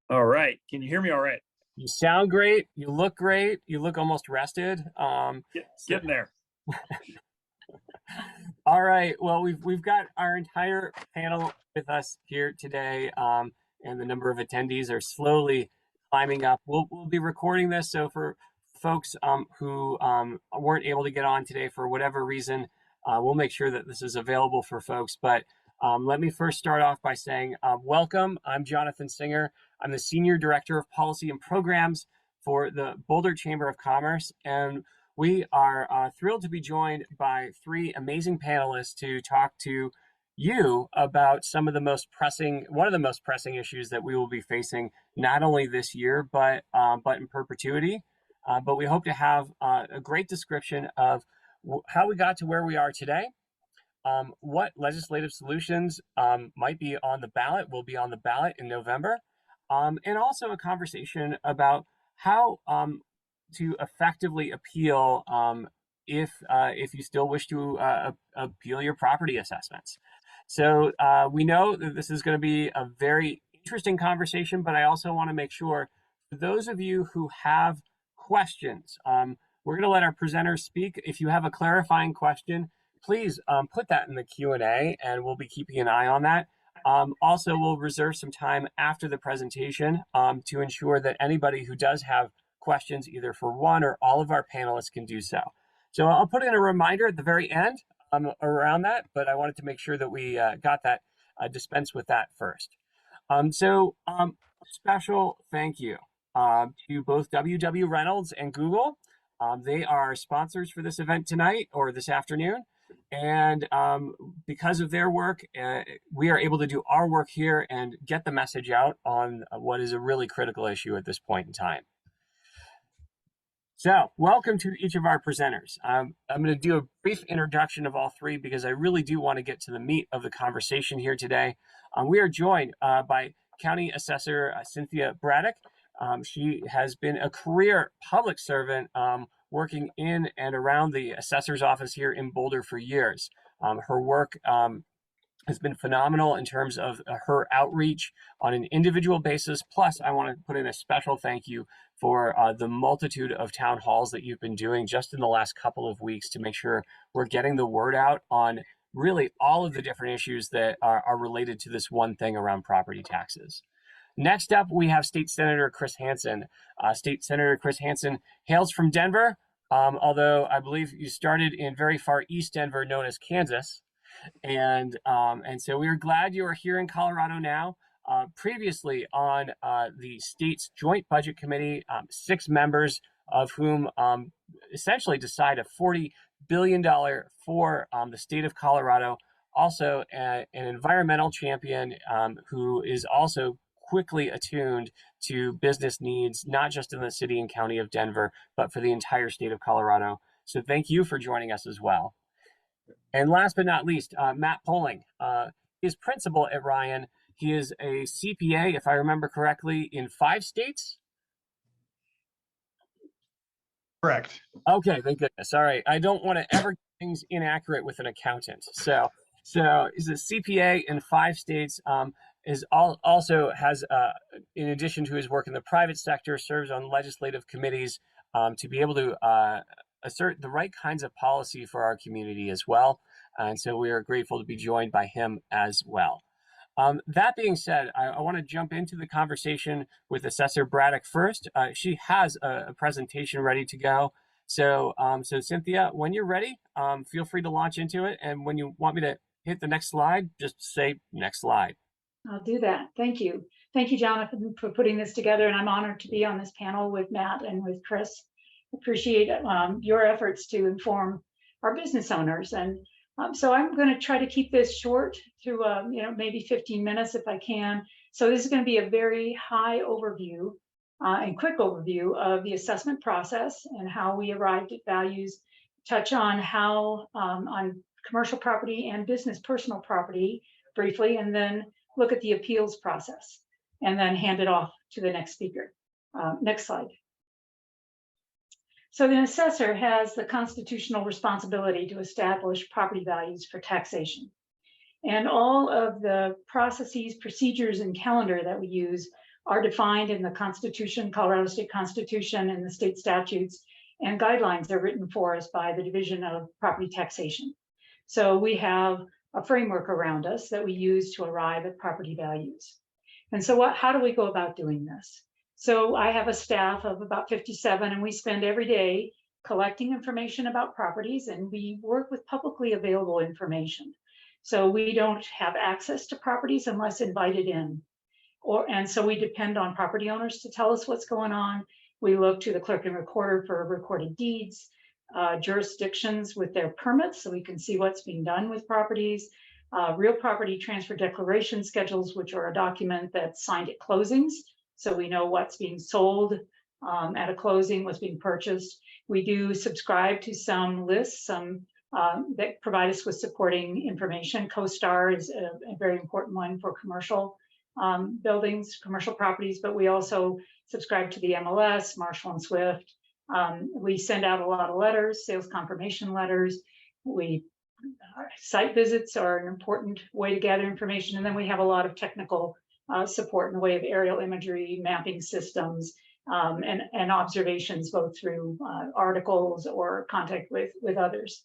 All right. Can you hear me all right? You sound great. You look great. You look almost rested. So, Getting there. all right. Well, we've got our entire panel with us here today, and the number of attendees are slowly climbing up. We'll be recording this, so for folks who weren't able to get on today for whatever reason, we'll make sure that this is available for folks. But let me first start off by saying welcome. I'm Jonathan Singer. I'm the Senior Director of Policy and Programs for the Boulder Chamber of Commerce, and we are thrilled to be joined by three amazing panelists to talk to you about one of the most pressing issues that we will be facing not only this year, but in perpetuity. But we hope to have a great description of how we got to where we are today, what legislative solutions will be on the ballot in November, and also a conversation about how to effectively appeal if you still wish to appeal your property assessments. So we know that this is going to be a very interesting conversation, but I also want to make sure for those of you who have questions, we're going to let our presenters speak. If you have a clarifying question, please put that in the Q&A, and we'll be keeping an eye on that. Also, we'll reserve some time after the presentation to ensure that anybody who does have questions, either for one or all of our panelists, can do so. So I'll put in a reminder at the very end around that, but I wanted to make sure that we got that, dispense with that first. Special thank you to both WW Reynolds and Google. They are sponsors for this event tonight or this afternoon. And because of their work, we are able to do our work here and get the message out on what is a really critical issue at this point in time. So welcome to each of our presenters. I'm going to do a brief introduction of all three because I really do want to get to the meat of the conversation here today. We are joined by County Assessor Cynthia Braddock. She has been a career public servant working in and around the assessor's office here in Boulder for years. Her work has been phenomenal in terms of her outreach on an individual basis. Plus, I want to put in a special thank you for the multitude of town halls that you've been doing just in the last couple of weeks to make sure we're getting the word out on really all of the different issues that are related to this one thing around property taxes. Next up, we have State Senator Chris Hansen. State Senator Chris Hansen hails from Denver, although I believe you started in very far east Denver, known as Kansas. And so we are glad you are here in Colorado now. Previously on the state's Joint Budget Committee, 6 members of whom essentially decide a $40 billion for the state of Colorado. Also an environmental champion who is also quickly attuned to business needs, not just in the city and county of Denver, but for the entire state of Colorado. So thank you for joining us as well. And last but not least, Matt Poling is principal at Ryan. He is a CPA, if I remember correctly, in 5 states. Correct. Okay, thank goodness. All right, I don't want to ever get things inaccurate with an accountant. So he's a CPA in 5 states. Also has, in addition to his work in the private sector, serves on legislative committees to be able to assert the right kinds of policy for our community as well. And so we are grateful to be joined by him as well. That being said, I want to jump into the conversation with Assessor Braddock first. She has a presentation ready to go. So Cynthia, when you're ready, feel free to launch into it. And when you want me to hit the next slide, just say next slide. I'll do that. Thank you. Thank you, Jonathan, for putting this together. And I'm honored to be on this panel with Matt and with Chris. Appreciate your efforts to inform our business owners. And so I'm going to try to keep this short to maybe 15 minutes if I can. So this is going to be a very high overview and quick overview of the assessment process and how we arrived at values, touch on how on commercial property and business personal property briefly, and then look at the appeals process, and then hand it off to the next speaker. Next slide. So the assessor has the constitutional responsibility to establish property values for taxation. And all of the processes, procedures, and calendar that we use are defined in the Constitution, Colorado State Constitution, and the state statutes, and guidelines are written for us by the Division of Property Taxation. So we have a framework around us that we use to arrive at property values. And so how do we go about doing this? So I have a staff of about 57, and we spend every day collecting information about properties, and we work with publicly available information. So we don't have access to properties unless invited in. And so we depend on property owners to tell us what's going on. We look to the clerk and recorder for recorded deeds, jurisdictions with their permits, so we can see what's being done with properties, real property transfer declaration schedules, which are a document that's signed at closings, so we know what's being sold at a closing, what's being purchased. We do subscribe to some lists, that provide us with supporting information. CoStar is a very important one for commercial buildings, commercial properties, but we also subscribe to the MLS, Marshall and Swift. We send out a lot of letters, sales confirmation letters. Site visits are an important way to gather information. And then we have a lot of technical support in the way of aerial imagery, mapping systems, and observations, both through articles or contact with others.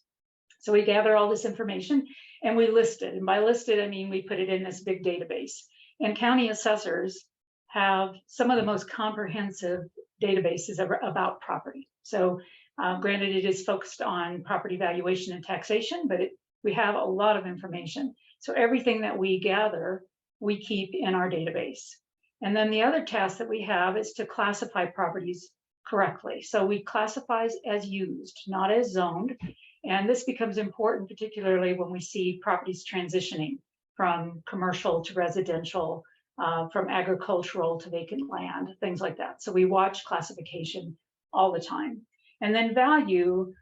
So we gather all this information and we list it. And by list it, I mean we put it in this big database. And county assessors have some of the most comprehensive databases about property. So granted, it is focused on property valuation and taxation, but we have a lot of information. So everything that we gather, we keep in our database. And then the other task that we have is to classify properties correctly. So we classify as used, not as zoned. And this becomes important, particularly when we see properties transitioning from commercial to residential, from agricultural to vacant land, things like that. So we watch classification all the time. And then value,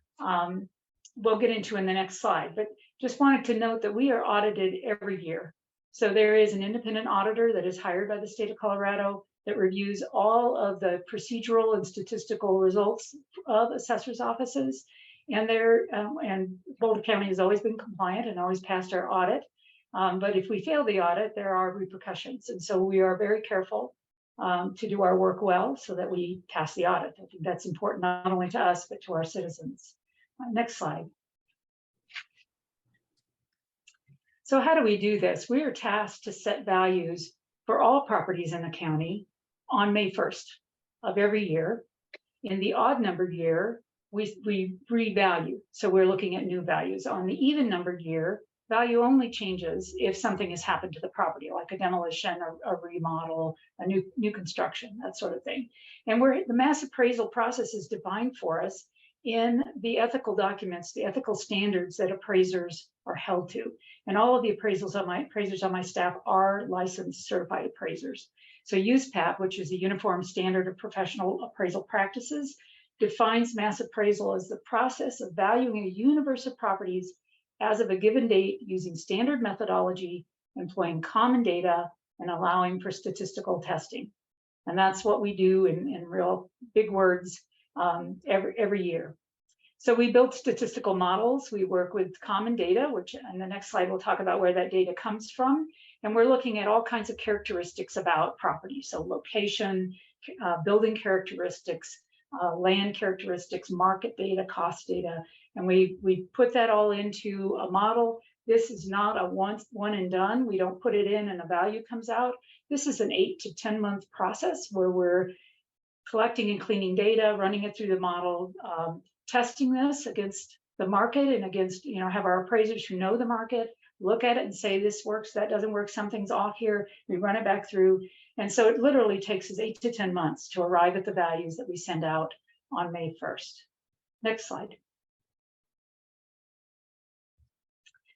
we'll get into in the next slide, but just wanted to note that we are audited every year. So there is an independent auditor that is hired by the state of Colorado that reviews all of the procedural and statistical results of assessors' offices. And and Boulder County has always been compliant and always passed our audit. But if we fail the audit, there are repercussions. And so we are very careful to do our work well so that we pass the audit. I think that's important not only to us, but to our citizens. Next slide. So how do we do this? We are tasked to set values for all properties in the county on May 1st of every year. In the odd numbered year, we revalue. So we're looking at new values. On the even numbered year, value only changes if something has happened to the property, like a demolition or a remodel, a new construction, that sort of thing. And the mass appraisal process is defined for us in the ethical documents, the ethical standards that appraisers are held to. And all of the appraisers on my staff are licensed certified appraisers. So USPAP, which is a Uniform Standard of Professional Appraisal Practices, defines mass appraisal as the process of valuing a universe of properties as of a given date using standard methodology, employing common data, and allowing for statistical testing. And that's what we do in real big words every year. So we build statistical models. We work with common data, which in the next slide we'll talk about where that data comes from. And we're looking at all kinds of characteristics about property. So location, building characteristics, land characteristics, market data, cost data. And we put that all into a model. This is not a one and done. We don't put it in and a value comes out. This is an 8 to 10 month process where we're collecting and cleaning data, running it through the model, testing this against the market and against, have our appraisers who know the market, look at it and say, this works, that doesn't work, something's off here. We run it back through. And so it literally takes us 8 to 10 months to arrive at the values that we send out on May 1st. Next slide.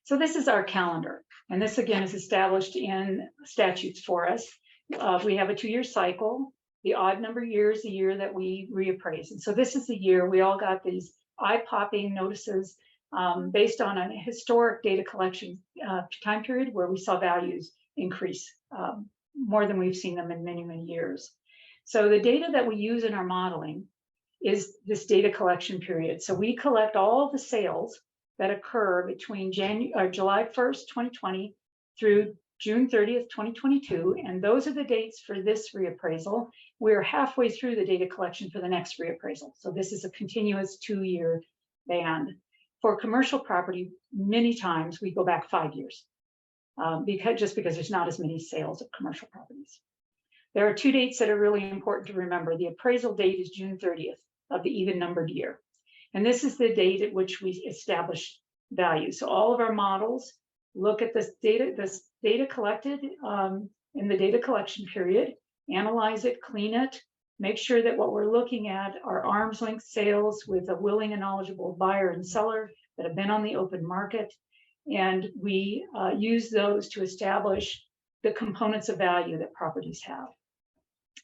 So this is our calendar. And this again is established in statutes for us. We have a 2-year cycle. The odd number year is the year that we reappraise. And so this is the year we all got these eye-popping notices based on a historic data collection time period where we saw values increase more than we've seen them in many, many years. So the data that we use in our modeling is this data collection period. So we collect all the sales that occur between July 1st, 2020 through June 30th, 2022, and those are the dates for this reappraisal. We're halfway through the data collection for the next reappraisal. So this is a continuous 2-year band. For commercial property, many times we go back 5 years because there's not as many sales of commercial properties. There are 2 dates that are really important to remember. The appraisal date is June 30th of the even numbered year. And this is the date at which we establish value. So all of our models look at this data collected in the data collection period, analyze it, clean it, make sure that what we're looking at are arm's length sales with a willing and knowledgeable buyer and seller that have been on the open market. And we use those to establish the components of value that properties have.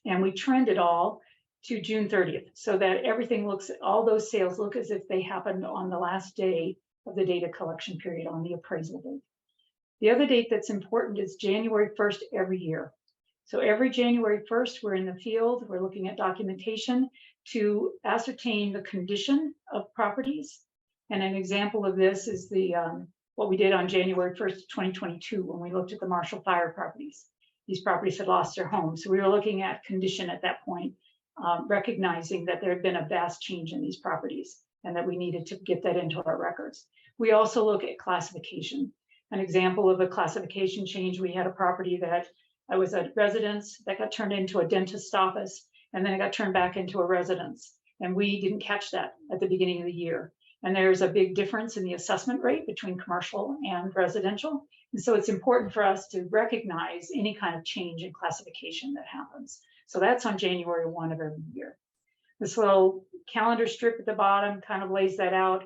And we trend it all to June 30th so that everything all those sales look as if they happened on the last day of the data collection period, on the appraisal date. The other date that's important is January 1st every year. So every January 1st, we're in the field, we're looking at documentation to ascertain the condition of properties. And an example of this is what we did on January 1st, 2022, when we looked at the Marshall Fire properties. These properties had lost their homes. So we were looking at condition at that point, recognizing that there had been a vast change in these properties and that we needed to get that into our records. We also look at classification. An example of a classification change, we had a property that was a residence that got turned into a dentist's office, and then it got turned back into a residence. And we didn't catch that at the beginning of the year. And there's a big difference in the assessment rate between commercial and residential. And so it's important for us to recognize any kind of change in classification that happens. So that's on January 1 of every year. This little calendar strip at the bottom kind of lays that out.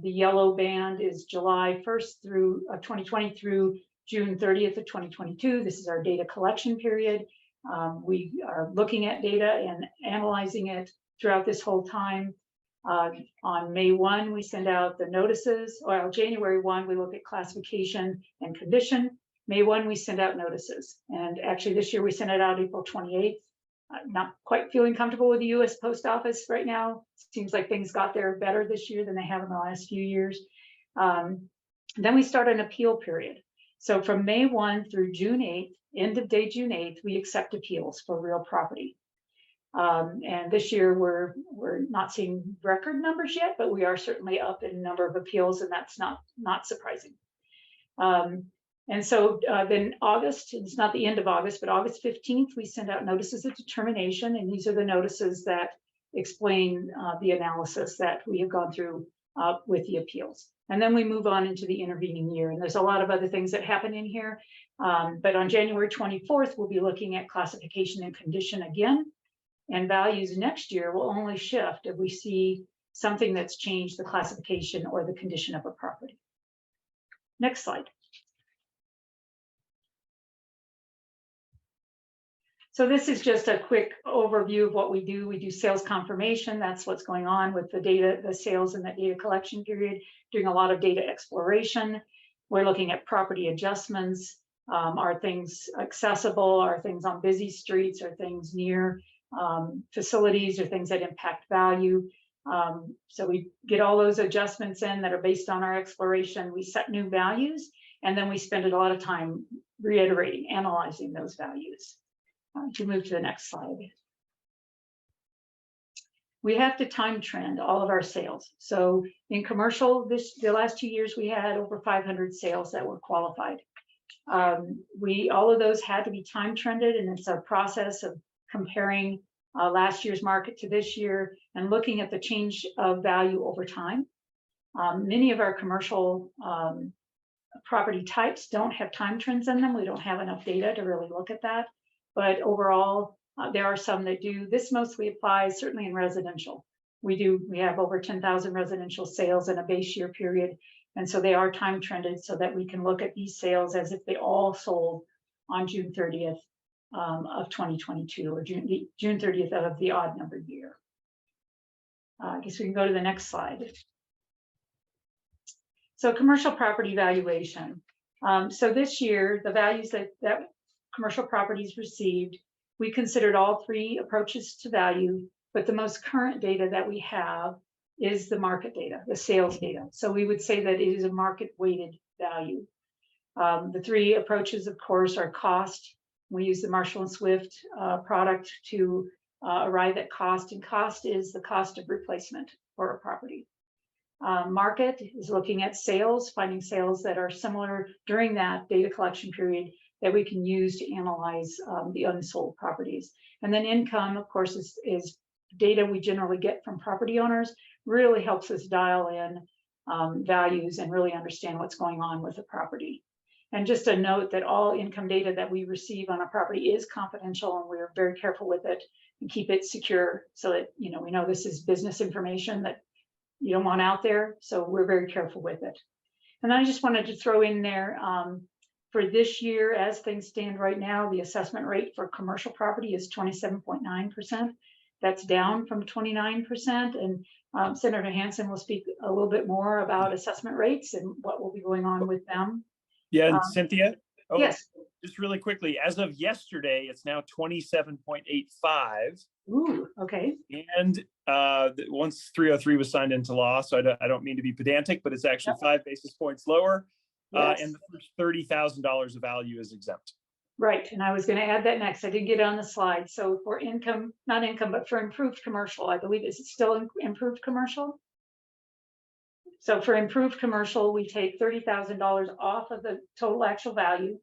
The yellow band is July 1st through 2020 through June 30th of 2022. This is our data collection period. We are looking at data and analyzing it throughout this whole time. On May 1, we send out the notices. Well, January 1, we look at classification and condition. May 1, we send out notices. And actually this year we sent it out April 28th. Not quite feeling comfortable with the US Post Office right now. Seems like things got there better this year than they have in the last few years. Then we start an appeal period. So from May 1 through June 8th, end of day June 8th, we accept appeals for real property. And this year we're not seeing record numbers yet, but we are certainly up in number of appeals, and that's not surprising. And so then August, it's not the end of August, but August 15th, we send out notices of determination. And these are the notices that explain the analysis that we have gone through with the appeals. And then we move on into the intervening year. And there's a lot of other things that happen in here. But on January 24th, we'll be looking at classification and condition again. And values next year will only shift if we see something that's changed the classification or the condition of a property. Next slide. So this is just a quick overview of what we do. We do sales confirmation. That's what's going on with the data, the sales in that data collection period, doing a lot of data exploration. We're looking at property adjustments. Are things accessible? Are things on busy streets? Are things near facilities or things that impact value? So we get all those adjustments in that are based on our exploration. We set new values, and then we spend a lot of time reiterating, analyzing those values. To move to the next slide. We have to time trend all of our sales. So in commercial, the last 2 years, we had over 500 sales that were qualified. All of those had to be time trended, and it's a process of comparing last year's market to this year and looking at the change of value over time. Many of our commercial property types don't have time trends in them. We don't have enough data to really look at that. But overall, there are some that do. This mostly applies certainly in residential. We have over 10,000 residential sales in a base year period. And so they are time trended so that we can look at these sales as if they all sold on June 30th of 2022 or June 30th of the odd numbered year. I guess we can go to the next slide. So commercial property valuation. So this year, the values that commercial properties received, we considered all 3 approaches to value, but the most current data that we have is the market data, the sales data. So we would say that it is a market weighted value. The three approaches, of course, are cost. We use the Marshall and Swift product to arrive at cost, and cost is the cost of replacement for a property. Market is looking at sales, finding sales that are similar during that data collection period that we can use to analyze the unsold properties. And then income, of course, is data we generally get from property owners, really helps us dial in values and really understand what's going on with the property. And just a note that all income data that we receive on a property is confidential, and we're very careful with it and keep it secure so that we know this is business information that you don't want out there. So we're very careful with it. And I just wanted to throw in there for this year, as things stand right now, the assessment rate for commercial property is 27.9%. That's down from 29%. And Senator Hansen will speak a little bit more about assessment rates and what will be going on with them. Yeah, and Cynthia? Oh, yes. Just really quickly, as of yesterday, it's now 27.85. Ooh, okay. And once 303 was signed into law, so I don't mean to be pedantic, but it's actually 5 basis points lower. Yes. And the first $30,000 of value is exempt. Right, and I was going to add that next. I didn't get it on the slide. So for income, not income, but for improved commercial, I believe, is it still improved commercial? So for improved commercial, we take $30,000 off of the total actual value,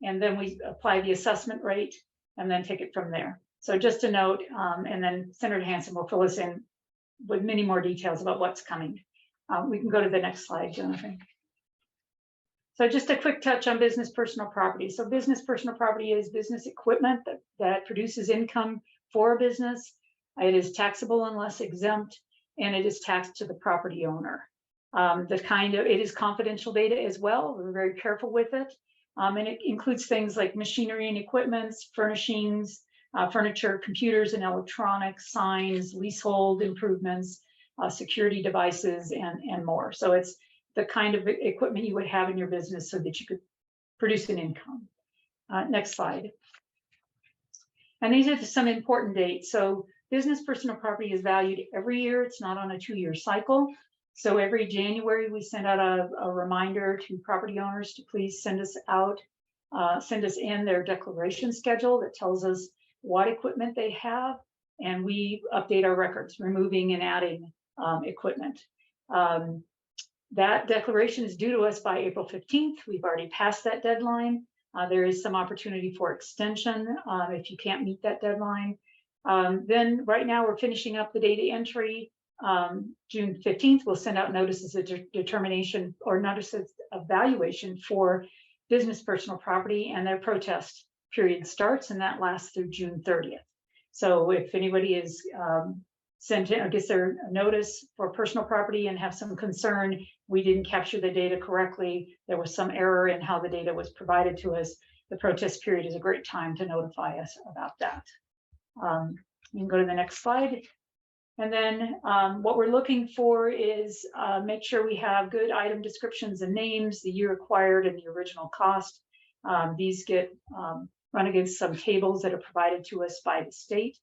and then we apply the assessment rate and then take it from there. So just a note, and then Senator Hansen will fill us in with many more details about what's coming. We can go to the next slide, Jonathan. So just a quick touch on business personal property. So business personal property is business equipment that produces income for a business. It is taxable unless exempt, and it is taxed to the property owner. It is confidential data as well. We're very careful with it. And it includes things like machinery and equipments, furnishings, furniture, computers and electronics, signs, leasehold improvements, security devices, and more. So it's the kind of equipment you would have in your business so that you could produce an income. Next slide. And these are some important dates. So business personal property is valued every year. It's not on a 2-year cycle. So every January, we send out a reminder to property owners to please send us in their declaration schedule that tells us what equipment they have, and we update our records, removing and adding equipment. That declaration is due to us by April 15th. We've already passed that deadline. There is some opportunity for extension if you can't meet that deadline. Then right now we're finishing up the data entry. June 15th, we'll send out notices of determination or notices of valuation for business personal property, and their protest period starts, and that lasts through June 30th. So if anybody is sent in or gets their notice for personal property and have some concern, we didn't capture the data correctly, there was some error in how the data was provided to us, the protest period is a great time to notify us about that. You can go to the next slide. And then what we're looking for is make sure we have good item descriptions and names, the year acquired and the original cost. These get run against some tables that are provided to us by the state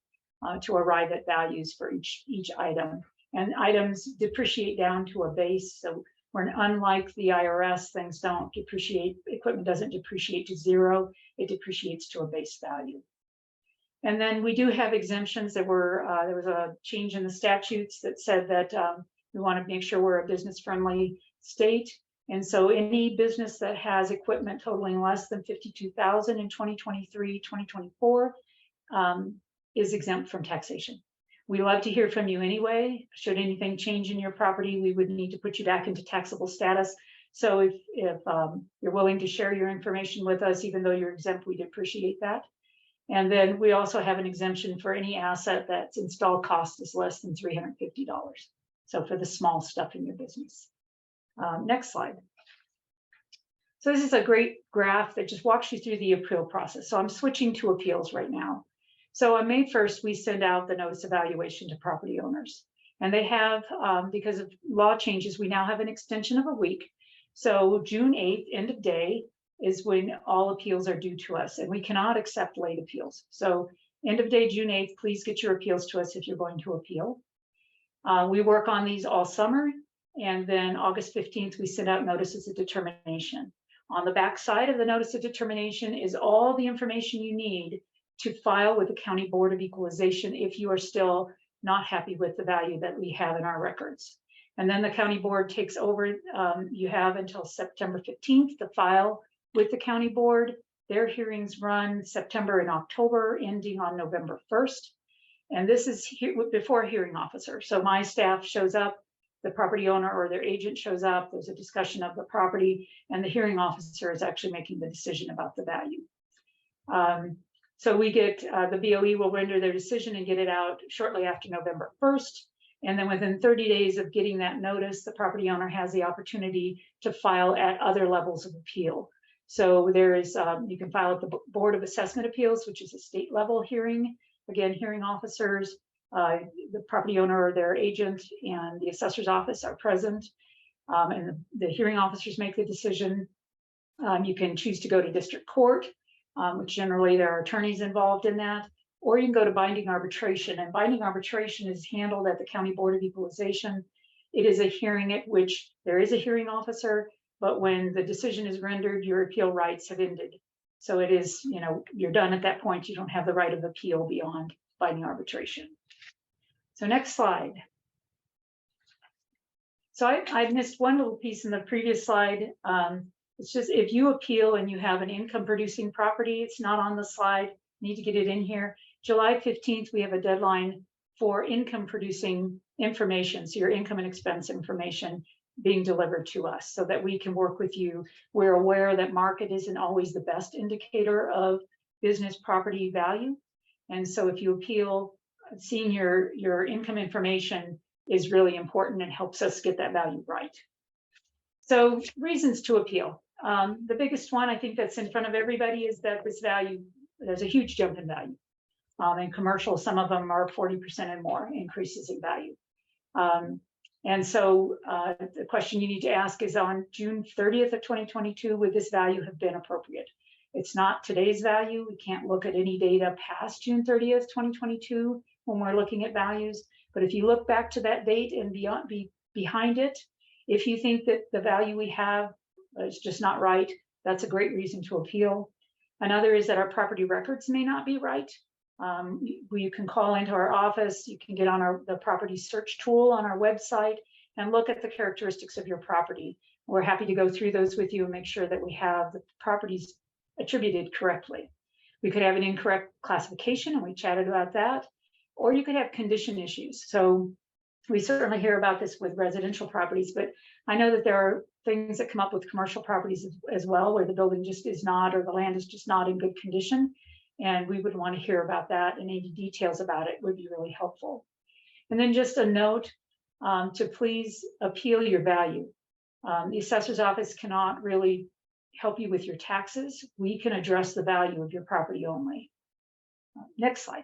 to arrive at values for each item. And items depreciate down to a base. So we're unlike the IRS, things don't depreciate, equipment doesn't depreciate to zero, it depreciates to a base value. And then we do have exemptions. There was a change in the statutes that said that we want to make sure we're a business-friendly state. And so any business that has equipment totaling less than $52,000 in 2023, 2024 is exempt from taxation. We love to hear from you anyway. Should anything change in your property, we would need to put you back into taxable status. So if you're willing to share your information with us, even though you're exempt, we'd appreciate that. And then we also have an exemption for any asset that's installed cost is less than $350. So for the small stuff in your business. Next slide. So this is a great graph that just walks you through the appeal process. So I'm switching to appeals right now. So on May 1st, we send out the notice of valuation to property owners. And they have, because of law changes, we now have an extension of a week. So June 8th, end of day, is when all appeals are due to us, and we cannot accept late appeals. So end of day, June 8th, please get your appeals to us if you're going to appeal. We work on these all summer, and then August 15th, we send out notices of determination. On the back side of the notice of determination is all the information you need to file with the County Board of Equalization if you are still not happy with the value that we have in our records. And then the county board takes over. You have until September 15th to file with the county board. Their hearings run September and October, ending on November 1st. And this is before a hearing officer. So my staff shows up, the property owner or their agent shows up, there's a discussion of the property, and the hearing officer is actually making the decision about the value. So we get, the BOE will render their decision and get it out shortly after November 1st. And then within 30 days of getting that notice, the property owner has the opportunity to file at other levels of appeal. So there is, you can file at the Board of Assessment Appeals, which is a state level hearing. Again, hearing officers, the property owner or their agent and the assessor's office are present. And the hearing officers make the decision. You can choose to go to district court, which generally there are attorneys involved in that, or you can go to binding arbitration. And binding arbitration is handled at the County Board of Equalization. It is a hearing at which there is a hearing officer, but when the decision is rendered, your appeal rights have ended. So it is, you know, you're done at that point. You don't have the right of appeal beyond binding arbitration. So next slide. So I missed one little piece in the previous slide. It's just if you appeal and you have an income producing property, it's not on the slide, need to get it in here. July 15th, we have a deadline for income producing information. So your income and expense information being delivered to us so that we can work with you. We're aware that market isn't always the best indicator of business property value. And so if you appeal, seeing your income information is really important and helps us get that value right. So reasons to appeal. The biggest one I think that's in front of everybody is that this value, there's a huge jump in value. In commercial, some of them are 40% and more increases in value. And so the question you need to ask is on June 30th of 2022, would this value have been appropriate? It's not today's value. We can't look at any data past June 30th, 2022 when we're looking at values. But if you look back to that date and behind it, if you think that the value we have is just not right, that's a great reason to appeal. Another is that our property records may not be right. You can call into our office, you can get on the property search tool on our website and look at the characteristics of your property. We're happy to go through those with you and make sure that we have the properties attributed correctly. We could have an incorrect classification, and we chatted about that, or you could have condition issues. So we certainly hear about this with residential properties, but I know that there are things that come up with commercial properties as well, where the building just is not, or the land is just not in good condition. And we would want to hear about that, and any details about it would be really helpful. And then just a note to please appeal your value. The assessor's office cannot really help you with your taxes. We can address the value of your property only. Next slide.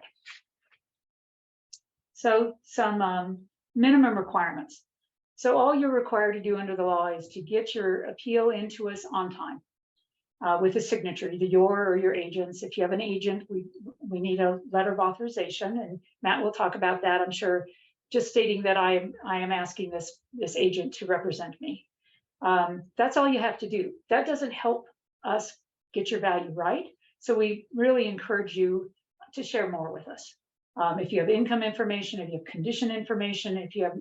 So some minimum requirements. So all you're required to do under the law is to get your appeal into us on time with a signature, either your or your agent's. If you have an agent, we need a letter of authorization, and Matt will talk about that, I'm sure, just stating that I am asking this agent to represent me. That's all you have to do. That doesn't help us get your value right. So we really encourage you to share more with us. If you have income information, if you have condition information, if you have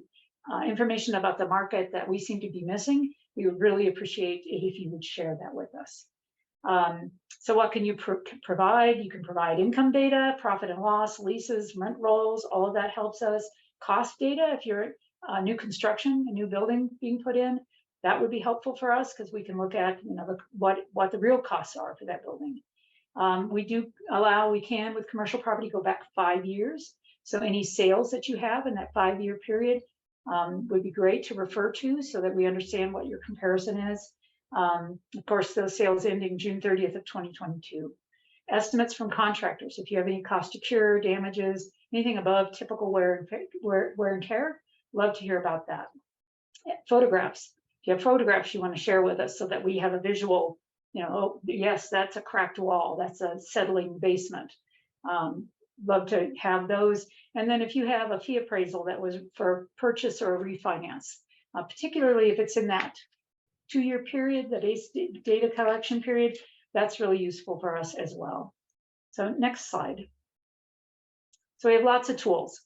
information about the market that we seem to be missing, we would really appreciate it if you would share that with us. So what can you provide? You can provide income data, profit and loss, leases, rent rolls, all of that helps us. Cost data, if you're new construction, a new building being put in, that would be helpful for us because we can look at, you know, what the real costs are for that building. We can with commercial property go back 5 years. So any sales that you have in that 5-year period would be great to refer to so that we understand what your comparison is. Of course, those sales ending June 30th of 2022. Estimates from contractors. If you have any cost to cure, damages, anything above typical wear and tear, love to hear about that. Photographs. If you have photographs you want to share with us so that we have a visual, you know, oh, yes, that's a cracked wall, that's a settling basement. Love to have those. And then if you have a fee appraisal that was for purchase or refinance, particularly if it's in that 2-year period, the data collection period, that's really useful for us as well. So next slide. So we have lots of tools.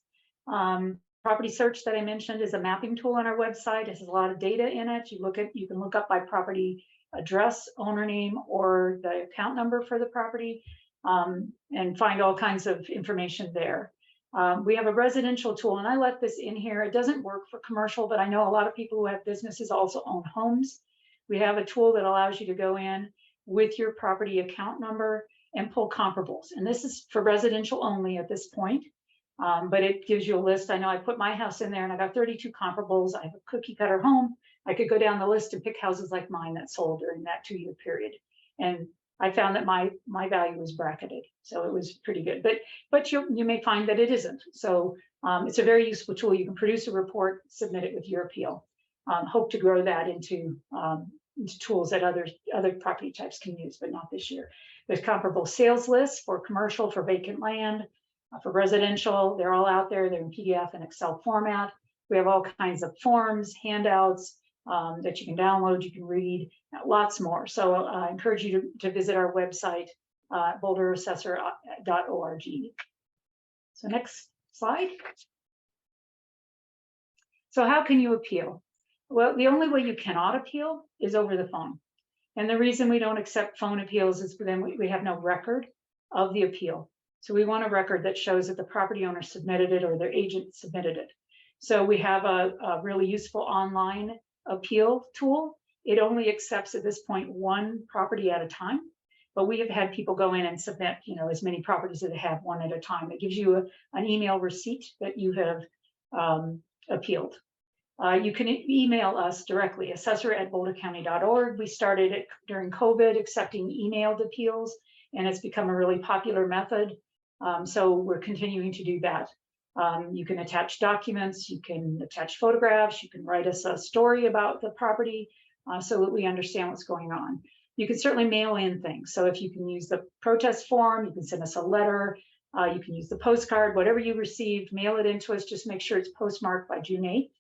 Property search that I mentioned is a mapping tool on our website. It has a lot of data in it. You can look up by property address, owner name, or the account number for the property, and find all kinds of information there. We have a residential tool, and I let this in here. It doesn't work for commercial, but I know a lot of people who have businesses also own homes. We have a tool that allows you to go in with your property account number and pull comparables. And this is for residential only at this point, but it gives you a list. I know I put my house in there and I got 32 comparables. I have a cookie cutter home. I could go down the list and pick houses like mine that sold during that 2-year period. And I found that my value was bracketed, so it was pretty good. But you may find that it isn't. So it's a very useful tool. You can produce a report, submit it with your appeal. Hope to grow that into tools that other property types can use, but not this year. There's comparable sales lists for commercial, for vacant land, for residential. They're all out there. They're in PDF and Excel format. We have all kinds of forms, handouts that you can download, you can read, lots more. So I encourage you to visit our website, bolderassessor.org. So next slide. So how can you appeal? Well, the only way you cannot appeal is over the phone. And the reason we don't accept phone appeals is then we have no record of the appeal. So we want a record that shows that the property owner submitted it or their agent submitted it. So we have a really useful online appeal tool. It only accepts at this point 1 property at a time, but we have had people go in and submit, as many properties as they have, 1 at a time. It gives you an email receipt that you have appealed. You can email us directly, assessor@bouldercounty.org. We started it during COVID, accepting emailed appeals, and it's become a really popular method. So we're continuing to do that. You can attach documents, you can attach photographs, you can write us a story about the property so that we understand what's going on. You can certainly mail in things. So if you can use the protest form, you can send us a letter, you can use the postcard, whatever you received, mail it into us, just make sure it's postmarked by June 8th.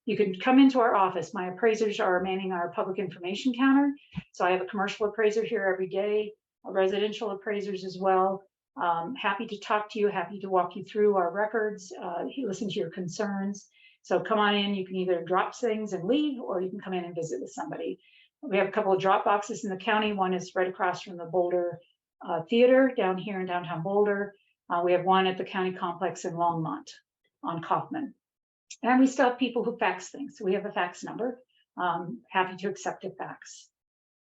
You can come into our office. My appraisers are manning our public information counter. So I have a commercial appraiser here every day, residential appraisers as well. Happy to talk to you, happy to walk you through our records, listen to your concerns. So come on in, you can either drop things and leave, or you can come in and visit with somebody. We have a couple of drop boxes in the county. One is right across from the Boulder Theater down here in downtown Boulder. We have one at the county complex in Longmont on Kaufman. And we still have people who fax things. So we have a fax number. Happy to accept a fax.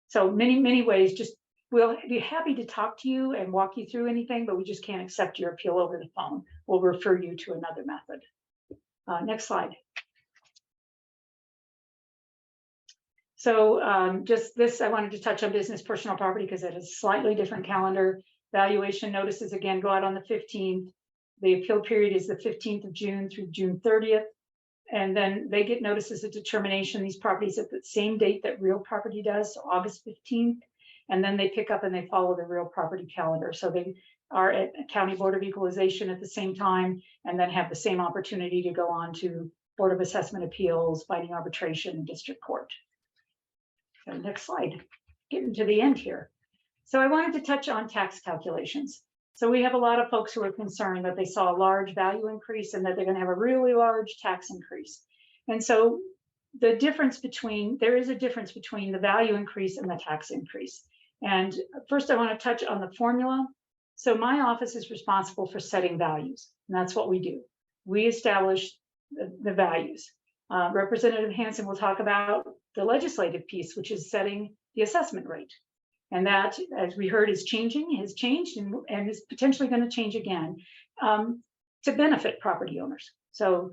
So many ways. Just we'll be happy to talk to you and walk you through anything, but we just can't accept your appeal over the phone. We'll refer you to another method. Next slide. So just this, I wanted to touch on business personal property because it is a slightly different calendar. Valuation notices again go out on the 15th. The appeal period is the 15th of June through June 30th. And then they get notices of determination, these properties at the same date that real property does, so August 15th. And then they pick up and they follow the real property calendar. So they are at County Board of Equalization at the same time, and then have the same opportunity to go on to Board of Assessment Appeals, binding arbitration, and district court. So next slide, getting to the end here. So I wanted to touch on tax calculations. So we have a lot of folks who are concerned that they saw a large value increase and that they're going to have a really large tax increase. And so there is a difference between the value increase and the tax increase. And first I want to touch on the formula. So my office is responsible for setting values, and that's what we do. We establish the values. Representative Hansen will talk about the legislative piece, which is setting the assessment rate. And that, as we heard, has changed and is potentially going to change again to benefit property owners. So,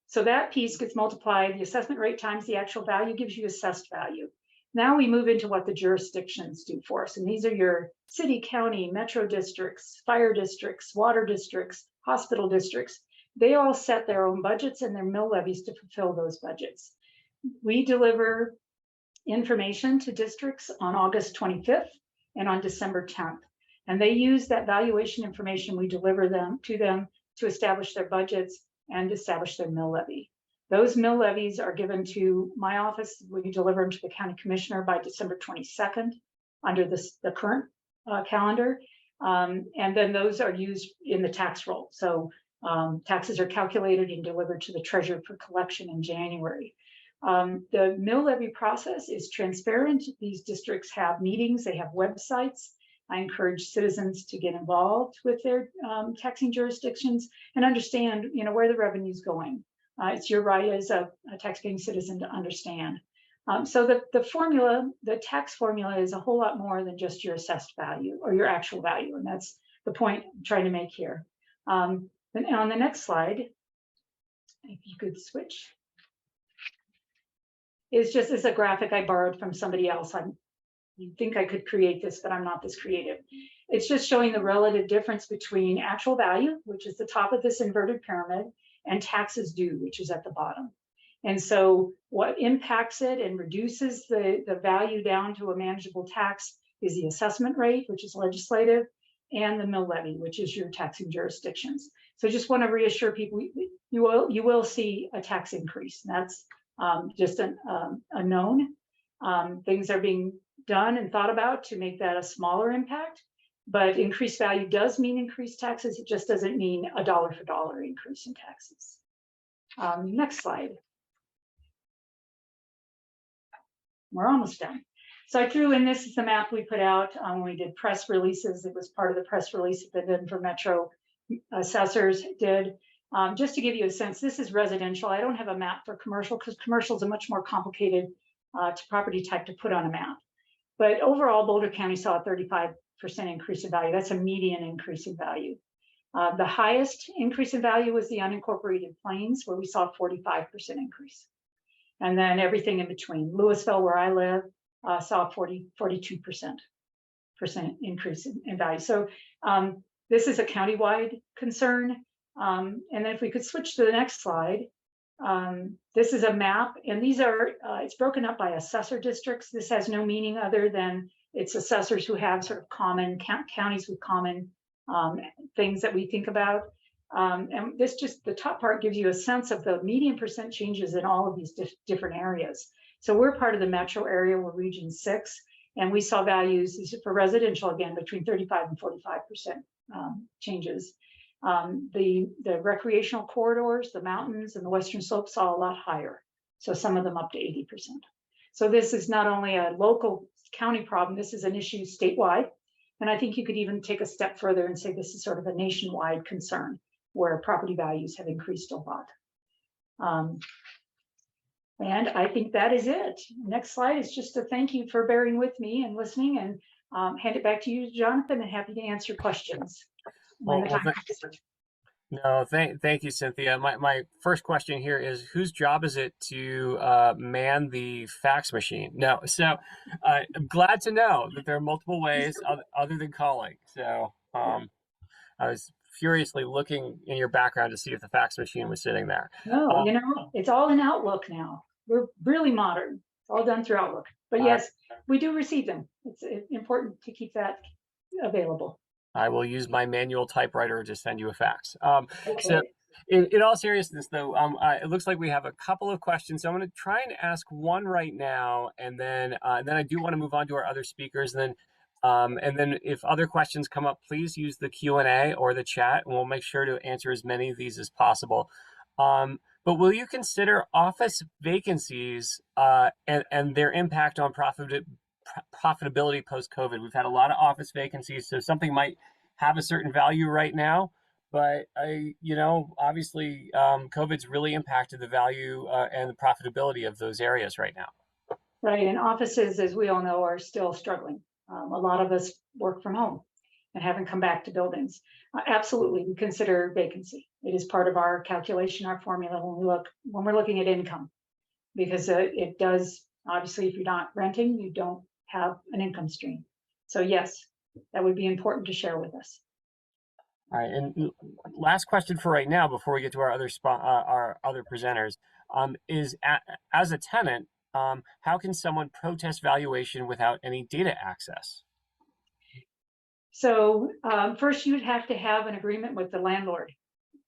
so that piece gets multiplied. The assessment rate times the actual value gives you assessed value. Now we move into what the jurisdictions do for us. And these are your city, county, metro districts, fire districts, water districts, hospital districts. They all set their own budgets and their mill levies to fulfill those budgets. We deliver information to districts on August 25th and on December 10th. And they use that valuation information we deliver to them to establish their budgets and establish their mill levy. Those mill levies are given to my office. We deliver them to the county commissioner by December 22nd under the current calendar. And then those are used in the tax roll. So taxes are calculated and delivered to the treasurer for collection in January. The mill levy process is transparent. These districts have meetings, they have websites. I encourage citizens to get involved with their taxing jurisdictions and understand, where the revenue is going. It's your right as a taxpaying citizen to understand. So the formula, the tax formula, is a whole lot more than just your assessed value or your actual value, and that's the point I'm trying to make here. Then on the next slide, if you could switch, is just as a graphic I borrowed from somebody else. You'd think I could create this, but I'm not this creative. It's just showing the relative difference between actual value, which is the top of this inverted pyramid, and taxes due, which is at the bottom. And so what impacts it and reduces the value down to a manageable tax is the assessment rate, which is legislative, and the mill levy, which is your taxing jurisdictions. So I just want to reassure people, you will see a tax increase. That's just a known. Things are being done and thought about to make that a smaller impact, but increased value does mean increased taxes. It just doesn't mean a dollar for dollar increase in taxes. Next slide. We're almost done. So I threw in, this is the map we put out when we did press releases. It was part of the press release that the Denver Metro assessors did. Just to give you a sense, this is residential. I don't have a map for commercial because commercial is a much more complicated property type to put on a map. But overall, Boulder County saw a 35% increase in value. That's a median increase in value. The highest increase in value was the unincorporated plains, where we saw a 45% increase. And then everything in between. Louisville, where I live, saw a 42% increase in value. So this is a countywide concern. And then if we could switch to the next slide. This is a map, and these are, it's broken up by assessor districts. This has no meaning other than it's assessors who have sort of common counties with common things that we think about. And this just, the top part gives you a sense of the median percent changes in all of these different areas. So we're part of the metro area, we're region 6, and we saw values for residential, again, between 35 and 45% changes. The recreational corridors, the mountains and the western slope saw a lot higher. So some of them up to 80%. So this is not only a local county problem, this is an issue statewide. And I think you could even take a step further and say this is sort of a nationwide concern where property values have increased a lot. And I think that is it. Next slide is just a thank you for bearing with me and listening, and hand it back to you, Jonathan, and happy to answer questions. Thank you, Cynthia. My first question here is, whose job is it to man the fax machine? No, so I'm glad to know that there are multiple ways other than calling. So I was furiously looking in your background to see if the fax machine was sitting there. No, it's all in Outlook now. We're really modern. It's all done through Outlook. But yes, we do receive them. It's important to keep that available. I will use my manual typewriter to send you a fax. Okay. So in all seriousness, though, it looks like we have a couple of questions. So I'm going to try and ask one right now, and then I do want to move on to our other speakers. And then if other questions come up, please use the Q&A or the chat, and we'll make sure to answer as many of these as possible. But will you consider office vacancies and their impact on profitability post-COVID? We've had a lot of office vacancies, so something might have a certain value right now, but obviously COVID's really impacted the value and the profitability of those areas right now. Right, and offices, as we all know, are still struggling. A lot of us work from home and haven't come back to buildings. Absolutely, we consider vacancy. It is part of our calculation, our formula when we're looking at income, because it does, obviously, if you're not renting, you don't have an income stream. So yes, that would be important to share with us. All right, and last question for right now, before we get to our other presenters, is as a tenant, how can someone protest valuation without any data access? So first, you'd have to have an agreement with the landlord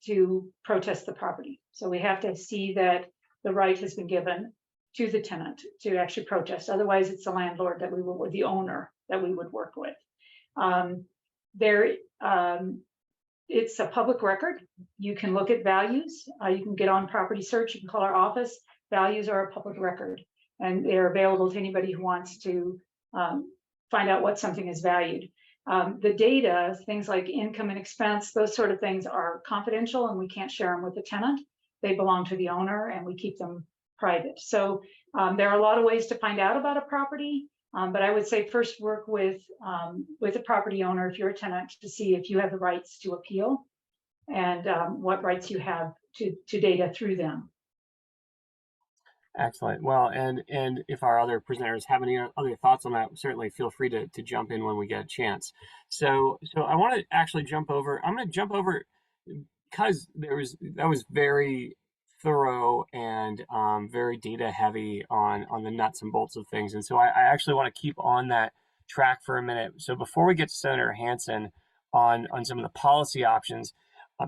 to protest the property. So we have to see that the right has been given to the tenant to actually protest. Otherwise, it's the landlord that we will, or the owner that we would work with. It's a public record. You can look at values. You can get on property search. You can call our office. Values are a public record, and they're available to anybody who wants to find out what something is valued. The data, things like income and expense, those sort of things are confidential, and we can't share them with the tenant. They belong to the owner, and we keep them private. So there are a lot of ways to find out about a property. But I would say first work with a property owner if you're a tenant to see if you have the rights to appeal and what rights you have to data through them. Excellent. Well, and if our other presenters have any other thoughts on that, certainly feel free to jump in when we get a chance. So I want to actually jump over. I'm going to jump over because that was very thorough and very data heavy on the nuts and bolts of things. And so I actually want to keep on that track for a minute. So before we get to Senator Hansen on some of the policy options,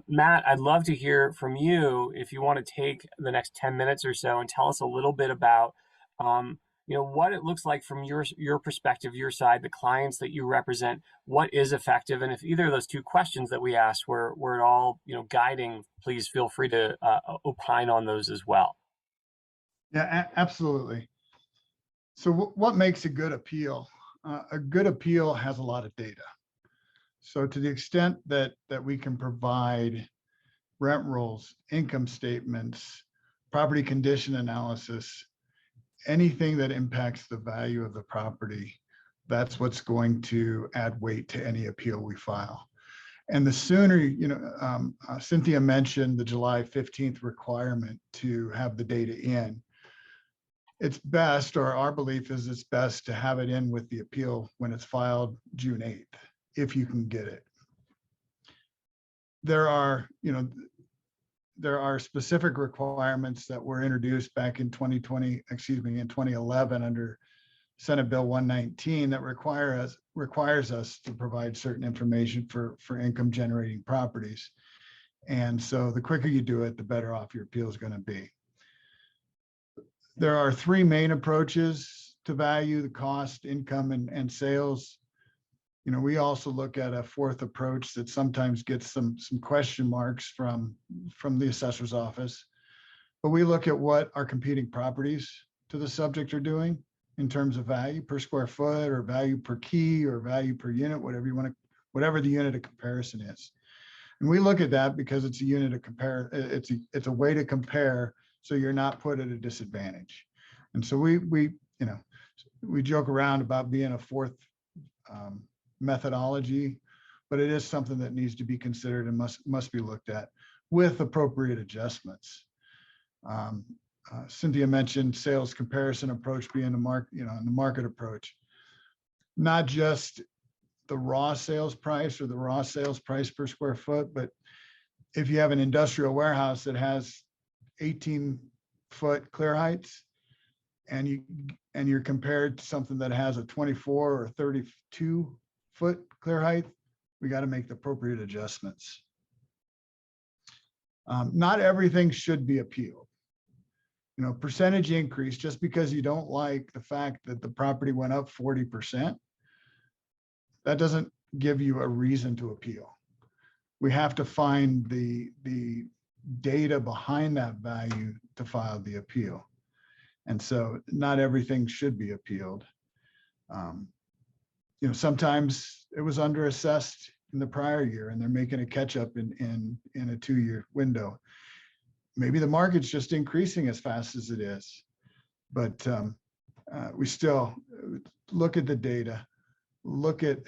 Matt, I'd love to hear from you if you want to take the next 10 minutes or so and tell us a little bit about what it looks like from your perspective, your side, the clients that you represent, what is effective, and if either of those two questions that we asked were at all guiding, please feel free to opine on those as well. Yeah, absolutely. So what makes a good appeal? A good appeal has a lot of data. So to the extent that we can provide rent rolls, income statements, property condition analysis, anything that impacts the value of the property, that's what's going to add weight to any appeal we file. And the sooner, Cynthia mentioned the July 15th requirement to have the data in. It's best, or our belief is it's best to have it in with the appeal when it's filed June 8th, if you can get it. There are specific requirements that were introduced back in 2011 under Senate Bill 119 that requires us to provide certain information for income generating properties. And so the quicker you do it, the better off your appeal is going to be. There are three main approaches to value: the cost, income, and sales. We also look at a fourth approach that sometimes gets some question marks from the assessor's office. But we look at what our competing properties to the subject are doing in terms of value per square foot, or value per key, or value per unit, whatever the unit of comparison is. And we look at that because it's a unit of compare. It's a way to compare, so you're not put at a disadvantage. And so we joke around about being a fourth methodology, but it is something that needs to be considered and must be looked at with appropriate adjustments. Cynthia mentioned sales comparison approach being the market approach, not just the raw sales price or the raw sales price per square foot, but if you have an industrial warehouse that has 18-foot clear heights, and you're compared to something that has a 24 or 32-foot clear height, we got to make the appropriate adjustments. Not everything should be appealed. Percentage increase, just because you don't like the fact that the property went up 40%, that doesn't give you a reason to appeal. We have to find the data behind that value to file the appeal. And so not everything should be appealed. Sometimes it was underassessed in the prior year and they're making a catch up in a 2-year window. Maybe the market's just increasing as fast as it is, but we still look at the data, look at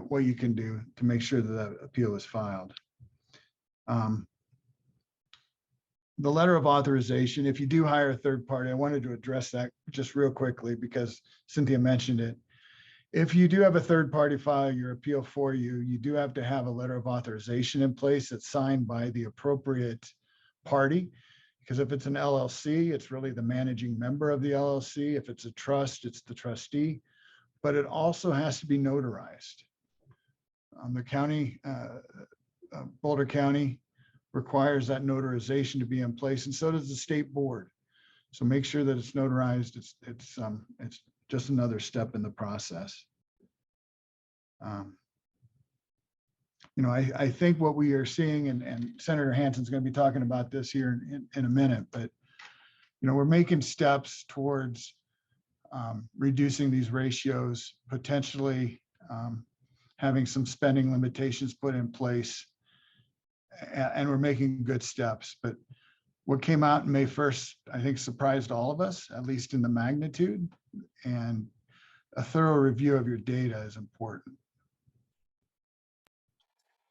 what you can do to make sure that that appeal is filed. The letter of authorization, if you do hire a third party, I wanted to address that just real quickly because Cynthia mentioned it. If you do have a third party file your appeal for you, you do have to have a letter of authorization in place that's signed by the appropriate party. Because if it's an LLC, it's really the managing member of the LLC. If it's a trust, it's the trustee. But it also has to be notarized. The county, Boulder County, requires that notarization to be in place, and so does the state board. So make sure that it's notarized. It's just another step in the process. I think what we are seeing, and Senator Hansen's going to be talking about this here in a minute, but we're making steps towards reducing these ratios, potentially having some spending limitations put in place, and we're making good steps. But what came out May 1st, I think, surprised all of us, at least in the magnitude, and a thorough review of your data is important.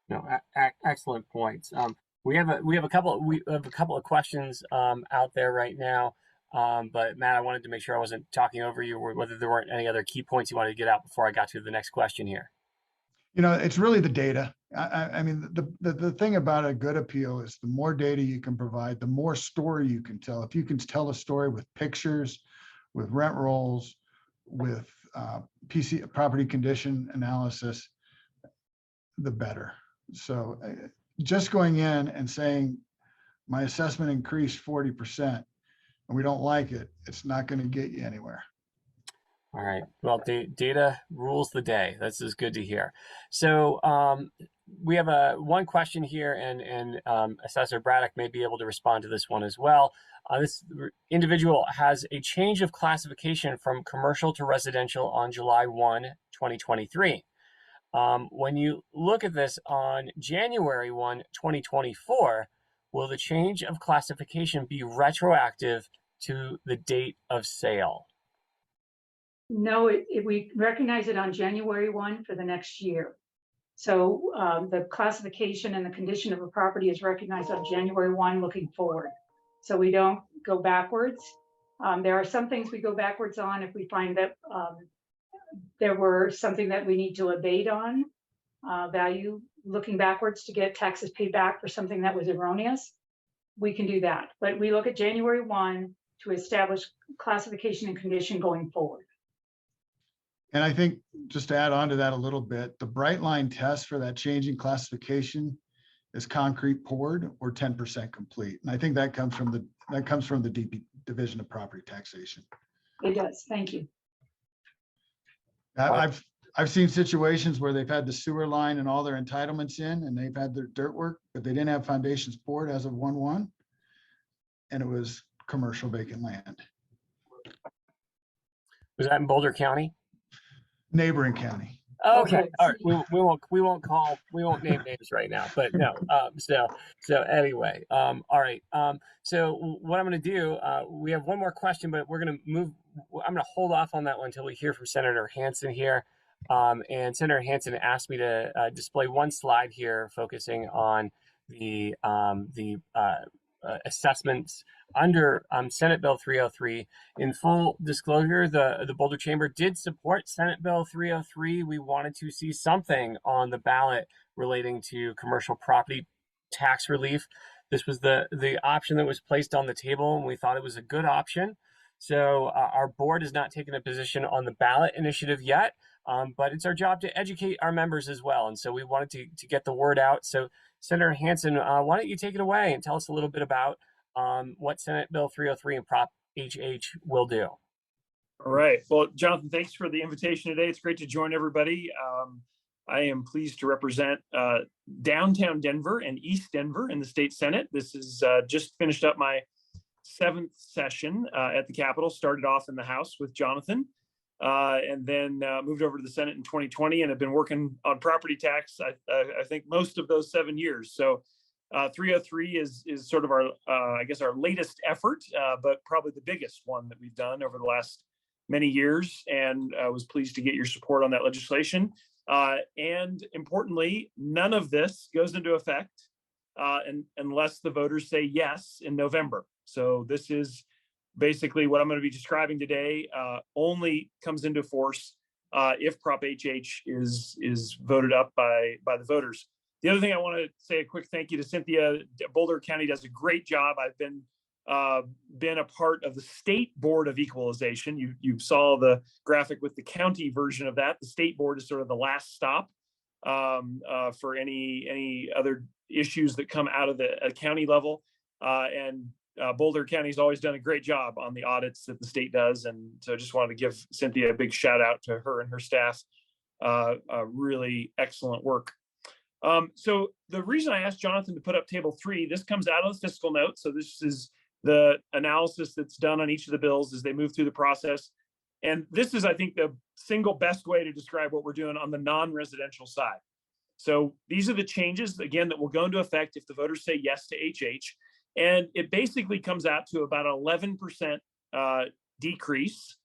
No, excellent points. We have a couple of questions out there right now. But Matt, I wanted to make sure I wasn't talking over you, or whether there weren't any other key points you wanted to get out before I got to the next question here. It's really the data. I mean, the thing about a good appeal is the more data you can provide, the more story you can tell. If you can tell a story with pictures, with rent rolls, with PC property condition analysis, the better. So just going in and saying my assessment increased 40% and we don't like it, it's not going to get you anywhere. All right. Well, data rules the day. This is good to hear. So we have one question here, and Assessor Braddock may be able to respond to this one as well. This individual has a change of classification from commercial to residential on July 1, 2023. When you look at this on January 1, 2024, will the change of classification be retroactive to the date of sale? No, we recognize it on January 1 for the next year. So the classification and the condition of a property is recognized on January 1 looking forward. So we don't go backwards. There are some things we go backwards on if we find that there were something that we need to abate on value, looking backwards to get taxes paid back for something that was erroneous. We can do that. But we look at January 1 to establish classification and condition going forward. And I think, just to add on to that a little bit, the bright line test for that changing classification is concrete poured or 10% complete. And I think that comes from the DP, Division of Property Taxation. It does. Thank you. I've seen situations where they've had the sewer line and all their entitlements in, and they've had their dirt work, but they didn't have foundations poured as of 1/1, and it was commercial vacant land. Was that in Boulder County? Neighboring county. Okay. All right. We won't name names right now, but no. So anyway. All right. So what I'm going to do, we have one more question, but we're going to move. I'm going to hold off on that one until we hear from Senator Hansen here. And Senator Hansen asked me to display one slide here, focusing on the assessments under Senate Bill 303. In full disclosure, the Boulder Chamber did support Senate Bill 303. We wanted to see something on the ballot relating to commercial property tax relief. This was the option that was placed on the table, and we thought it was a good option. So our board has not taken a position on the ballot initiative yet, but it's our job to educate our members as well. And so we wanted to get the word out. So Senator Hansen, why don't you take it away and tell us a little bit about what Senate Bill 303 and Prop HH will do. All right. Well, Jonathan, thanks for the invitation today. It's great to join everybody. I am pleased to represent downtown Denver and East Denver in the state Senate. This is just finished up my 7th session at the Capitol. Started off in the House with Jonathan, and then moved over to the Senate in 2020, and have been working on property tax, I think, most of those 7 years. So 303 is sort of our, I guess, our latest effort, but probably the biggest one that we've done over the last many years, and I was pleased to get your support on that legislation. And importantly, none of this goes into effect unless the voters say yes in November. So this is basically what I'm going to be describing today, only comes into force if Prop HH is voted up by the voters. The other thing I want to say a quick thank you to Cynthia. Boulder County does a great job. I've been a part of the State Board of Equalization. You saw the graphic with the county version of that. The State Board is sort of the last stop for any other issues that come out of the county level. And Boulder County's always done a great job on the audits that the state does. And so I just wanted to give Cynthia a big shout out to her and her staff. Really excellent work. So the reason I asked Jonathan to put up table 3, this comes out of the fiscal note. So this is the analysis that's done on each of the bills as they move through the process. And this is, I think, the single best way to describe what we're doing on the non-residential side. So these are the changes, again, that will go into effect if the voters say yes to HH. And it basically comes out to about 11% decrease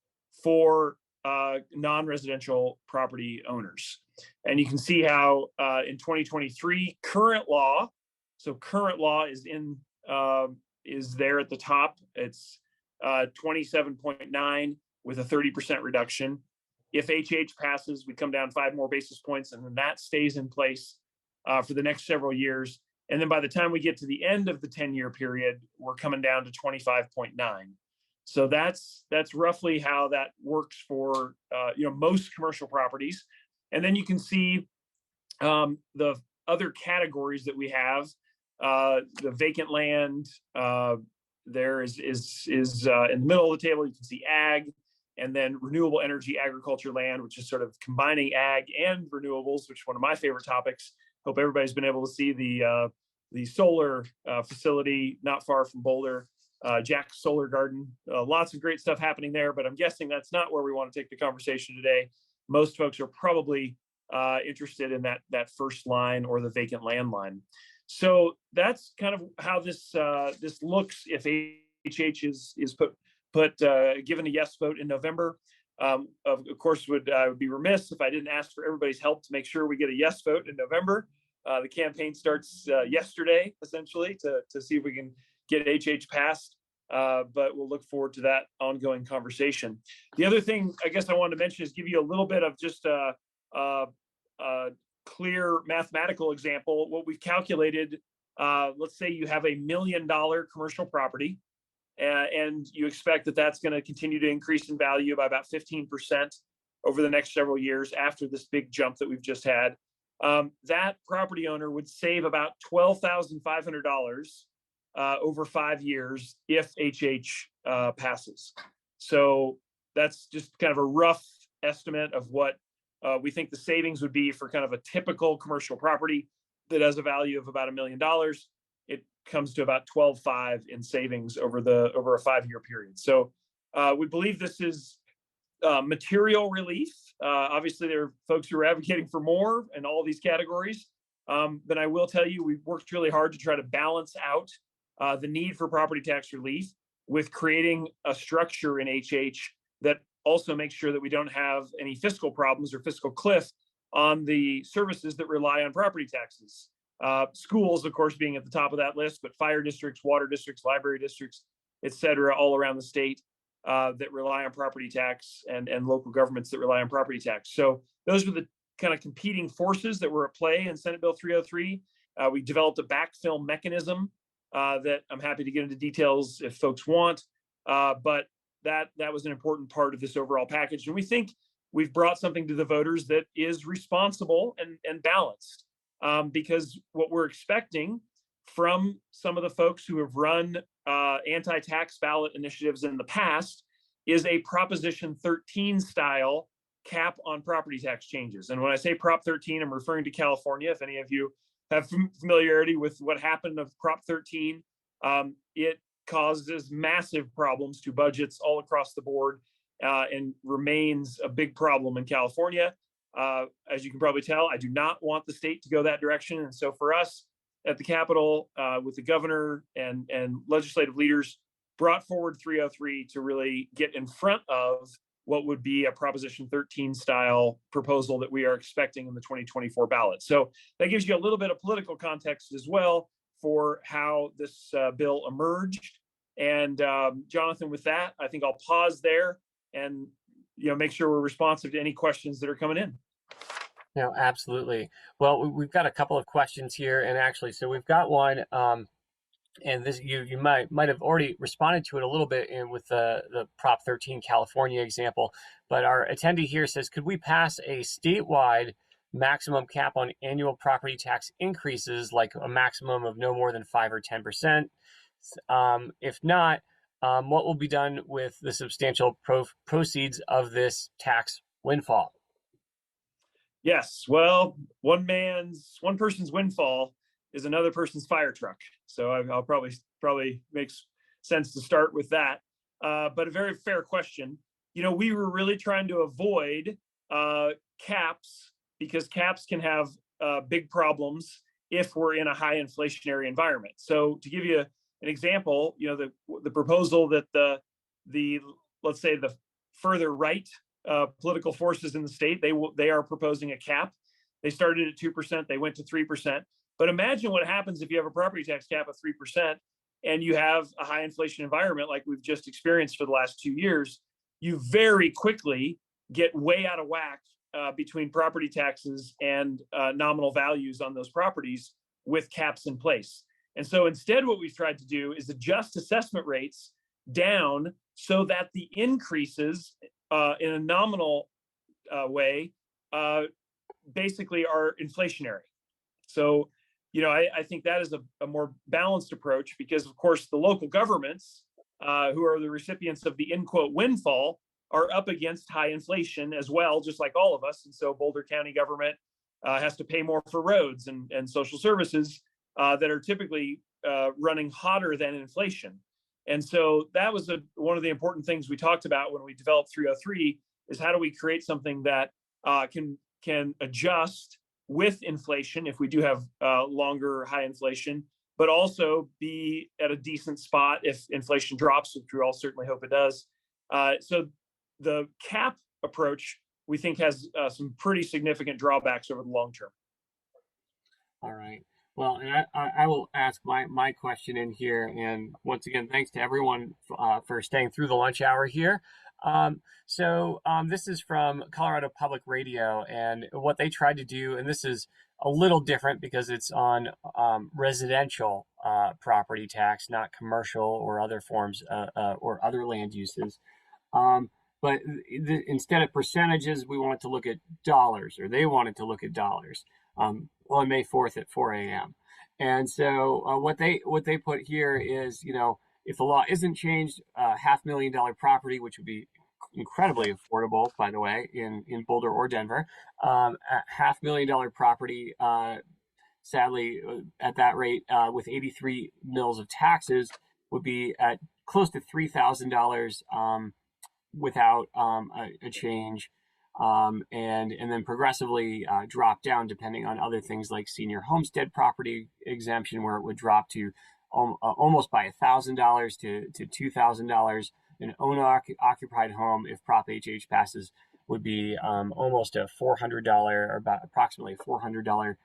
for non-residential property owners. And you can see how in 2023, current law is there at the top. It's 27.9 with a 30% reduction. If HH passes, we come down 5 more basis points, and then that stays in place for the next several years. And then by the time we get to the end of the 10-year period, we're coming down to 25.9. So that's roughly how that works for most commercial properties. And then you can see the other categories that we have. The vacant land there is in the middle of the table. You can see ag, and then renewable energy agriculture land, which is sort of combining ag and renewables, which is one of my favorite topics. Hope everybody's been able to see the solar facility not far from Boulder, Jack's Solar Garden. Lots of great stuff happening there, but I'm guessing that's not where we want to take the conversation today. Most folks are probably interested in that first line or the vacant land line. So that's kind of how this looks if HH is given a yes vote in November. Of course, I would be remiss if I didn't ask for everybody's help to make sure we get a yes vote in November. The campaign starts yesterday, essentially, to see if we can get HH passed. But we'll look forward to that ongoing conversation. The other thing I guess I wanted to mention is give you a little bit of just a clear mathematical example. What we've calculated, let's say you have $1 million commercial property, and you expect that that's going to continue to increase in value by about 15% over the next several years after this big jump that we've just had. That property owner would save about $12,500 over 5 years if HH passes. So that's just kind of a rough estimate of what we think the savings would be for kind of a typical commercial property that has a value of about $1 million. It comes to about 12.5 in savings over a 5-year period. So we believe this is material relief. Obviously, there are folks who are advocating for more in all of these categories. But I will tell you, we've worked really hard to try to balance out the need for property tax relief with creating a structure in HH that also makes sure that we don't have any fiscal problems or fiscal cliff on the services that rely on property taxes. Schools, of course, being at the top of that list, but fire districts, water districts, library districts, et cetera, all around the state that rely on property tax, and local governments that rely on property tax. So those were the kind of competing forces that were at play in Senate Bill 303. We developed a backfill mechanism that I'm happy to get into details if folks want, but that was an important part of this overall package. And we think we've brought something to the voters that is responsible and balanced, because what we're expecting from some of the folks who have run anti-tax ballot initiatives in the past is a Proposition 13 style cap on property tax changes. And when I say Prop 13, I'm referring to California. If any of you have familiarity with what happened of Prop 13, it causes massive problems to budgets all across the board, and remains a big problem in California. As you can probably tell, I do not want the state to go that direction. And so for us at the Capitol, with the governor and legislative leaders, brought forward 303 to really get in front of what would be a Proposition 13 style proposal that we are expecting in the 2024 ballot. So that gives you a little bit of political context as well for how this bill emerged. And Jonathan, with that, I think I'll pause there and make sure we're responsive to any questions that are coming in. No, absolutely. Well, we've got a couple of questions here, and actually, so we've got one, and this you might have already responded to it a little bit with the Prop 13 California example, but our attendee here says, could we pass a statewide maximum cap on annual property tax increases, like a maximum of no more than 5 or 10%? If not, what will be done with the substantial proceeds of this tax windfall? Yes, well, one person's windfall is another person's fire truck. So I'll probably makes sense to start with that. But a very fair question. We were really trying to avoid caps, because caps can have big problems if we're in a high inflationary environment. So to give you an example, the proposal that the let's say the further right political forces in the state, they are proposing a cap. They started at 2%, they went to 3%. But imagine what happens if you have a property tax cap of 3% and you have a high inflation environment like we've just experienced for the last 2 years. You very quickly get way out of whack between property taxes and nominal values on those properties with caps in place. And so instead, what we've tried to do is adjust assessment rates down so that the increases in a nominal way basically are inflationary. So, I think that is a more balanced approach, because, of course, the local governments who are the recipients of the quote windfall are up against high inflation as well, just like all of us. And so Boulder County government has to pay more for roads and social services that are typically running hotter than inflation. And so that was one of the important things we talked about when we developed 303, is how do we create something that can adjust with inflation if we do have longer high inflation, but also be at a decent spot if inflation drops, which we all certainly hope it does. So the cap approach, we think, has some pretty significant drawbacks over the long term. All right. Well, and I will ask my question in here. And once again, thanks to everyone for staying through the lunch hour here. This is from Colorado Public Radio, and what they tried to do, and this is a little different because it's on residential property tax, not commercial or other forms or other land uses. But instead of percentages, we wanted to look at dollars, or they wanted to look at dollars. On May 4th at 4 a.m. And so what they put here is, if the law isn't changed, $500,000 property, which would be incredibly affordable, by the way, in Boulder or Denver, $500,000 property, sadly, at that rate, with 83 mills of taxes, would be at close to $3,000 without a change. And then progressively drop down depending on other things like senior homestead property exemption, where it would drop to almost by $1,000 to $2,000. An owner-occupied home, if Prop HH passes, would be almost a $400 or about approximately $400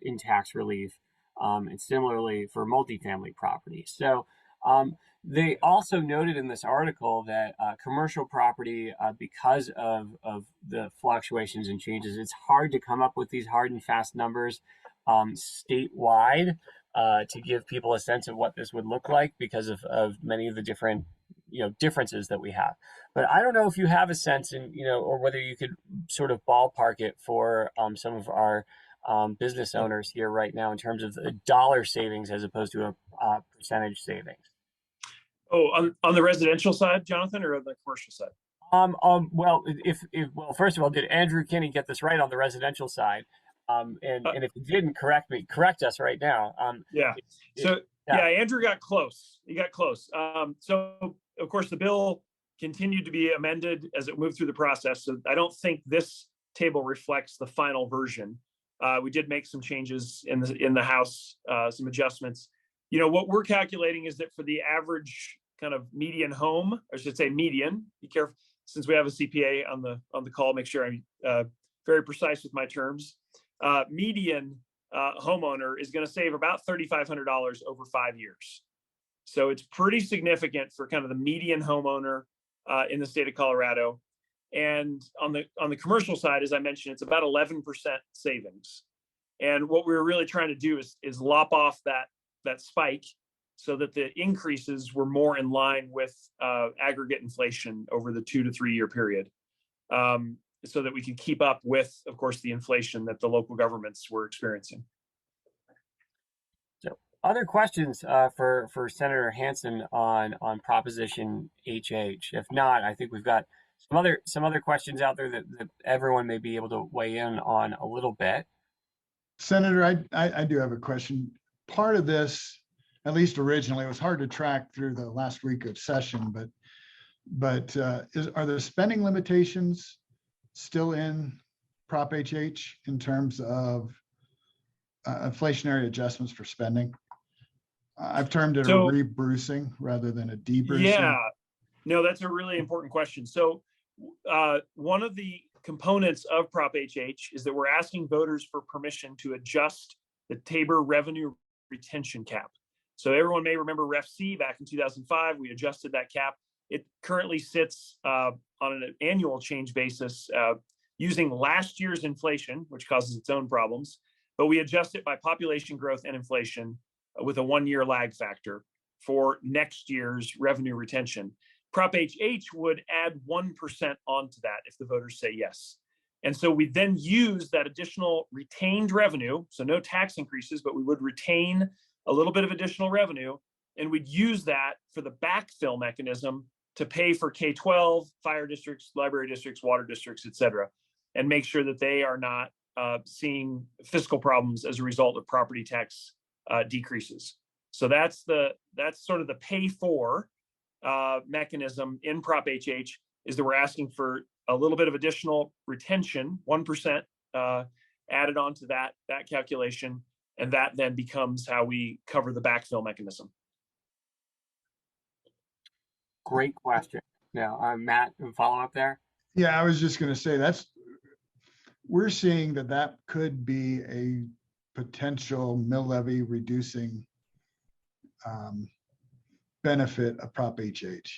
in tax relief, and similarly for multifamily property. So they also noted in this article that commercial property, because of the fluctuations and changes, it's hard to come up with these hard and fast numbers statewide to give people a sense of what this would look like, because of many of the different differences that we have. But I don't know if you have a sense, or whether you could sort of ballpark it for some of our business owners here right now in terms of the dollar savings as opposed to a percentage savings. Oh, on the residential side, Jonathan, or on the commercial side? Well, well, first of all, did Andrew Kinney get this right on the residential side? And if he didn't, correct us right now. Yeah. Andrew got close. He got close. So of course the bill continued to be amended as it moved through the process. So I don't think this table reflects the final version. We did make some changes in the House, some adjustments. What we're calculating is that for the average kind of median home, I should say median, be careful, since we have a CPA on the call, make sure I'm very precise with my terms. Median homeowner is going to save about $3,500 over 5 years. So it's pretty significant for kind of the median homeowner in the state of Colorado. And on the commercial side, as I mentioned, it's about 11% savings. And what we were really trying to do is lop off that spike so that the increases were more in line with aggregate inflation over the 2 to 3 year period, so that we can keep up with, of course, the inflation that the local governments were experiencing. Other questions for Senator Hansen on Proposition HH? If not, I think we've got some other questions out there that everyone may be able to weigh in on a little bit. Senator, I do have a question. Part of this, at least originally, it was hard to track through the last week of session, but are the spending limitations still in Prop HH in terms of inflationary adjustments for spending? I've termed it a rebrucing rather than a debrucing. Yeah, no, that's a really important question. So one of the components of Prop HH is that we're asking voters for permission to adjust the Tabor revenue retention cap. So everyone may remember Ref C back in 2005, we adjusted that cap. It currently sits on an annual change basis using last year's inflation, which causes its own problems, but we adjust it by population growth and inflation with a 1-year lag factor for next year's revenue retention. Prop HH would add 1% onto that if the voters say yes. And so we then use that additional retained revenue, so no tax increases, but we would retain a little bit of additional revenue, and we'd use that for the backfill mechanism to pay for K-12, fire districts, library districts, water districts, et cetera, and make sure that they are not seeing fiscal problems as a result of property tax decreases. So that's sort of the pay for mechanism in Prop HH, is that we're asking for a little bit of additional retention, 1% added onto that calculation, and that then becomes how we cover the backfill mechanism. Great question. Now, Matt, follow up there? Yeah, I was just going to say we're seeing that could be a potential mill levy reducing benefit of Prop HH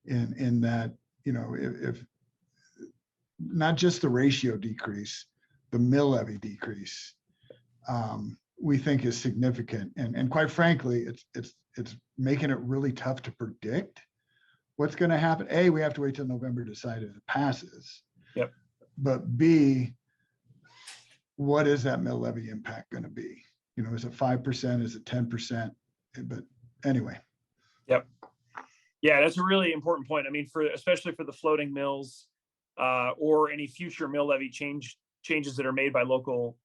in that, if not just the ratio decrease, the mill levy decrease, we think is significant. And quite frankly, it's making it really tough to predict what's going to happen. A, we have to wait till November to decide if it passes. Yep. But B, what is that mill levy impact going to be? Is it 5%? Is it 10%? But anyway. Yep. Yeah, that's a really important point. I mean, especially for the floating mills or any future mill levy changes that are made by local,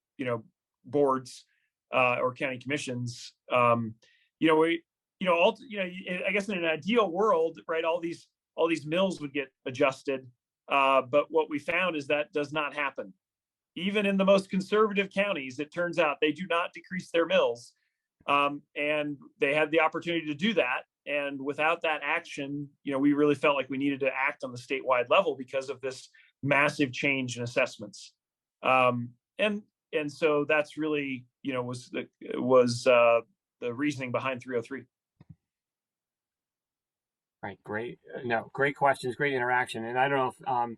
boards or county commissions. I guess in an ideal world, right, all these mills would get adjusted. But what we found is that does not happen. Even in the most conservative counties, it turns out they do not decrease their mills. And they had the opportunity to do that. And without that action, we really felt like we needed to act on the statewide level because of this massive change in assessments. And so that's really, was the reasoning behind 303. Right. Great. No, great questions, great interaction. And I don't know if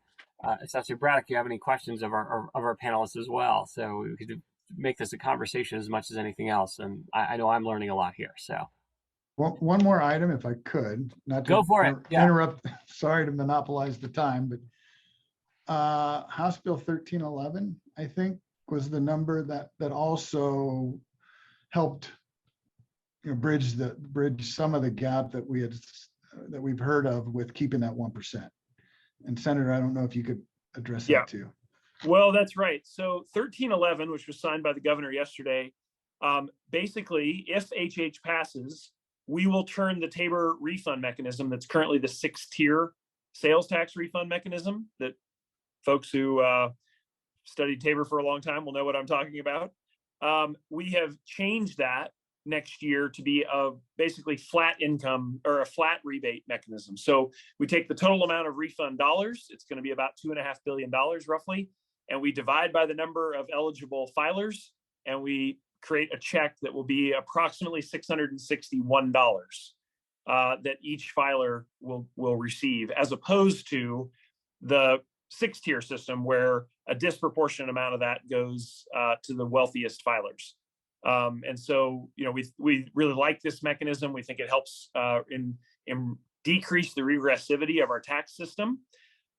Assessor Braddock, you have any questions of our panelists as well. So we could make this a conversation as much as anything else. And I know I'm learning a lot here. So. Well, one more item, if I could, not to go for it. Interrupt. Sorry to monopolize the time, but House Bill 1311, I think, was the number that also helped bridge some of the gap that we've heard of with keeping that 1%. And Senator, I don't know if you could address that too. Well, that's right. So 1311, which was signed by the governor yesterday, basically, if HH passes, we will turn the Tabor refund mechanism that's currently the 6-tier sales tax refund mechanism that folks who studied Tabor for a long time will know what I'm talking about. We have changed that next year to be a basically flat income or a flat rebate mechanism. So we take the total amount of refund dollars, it's going to be about $2.5 billion roughly, and we divide by the number of eligible filers, and we create a check that will be approximately $661 that each filer will receive, as opposed to the 6-tier system where a disproportionate amount of that goes to the wealthiest filers. And so, we really like this mechanism. We think it helps in decrease the regressivity of our tax system.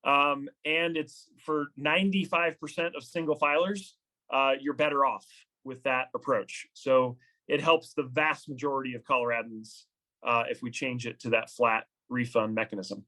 And it's for 95% of single filers, you're better off with that approach. So it helps the vast majority of Coloradans if we change it to that flat refund mechanism.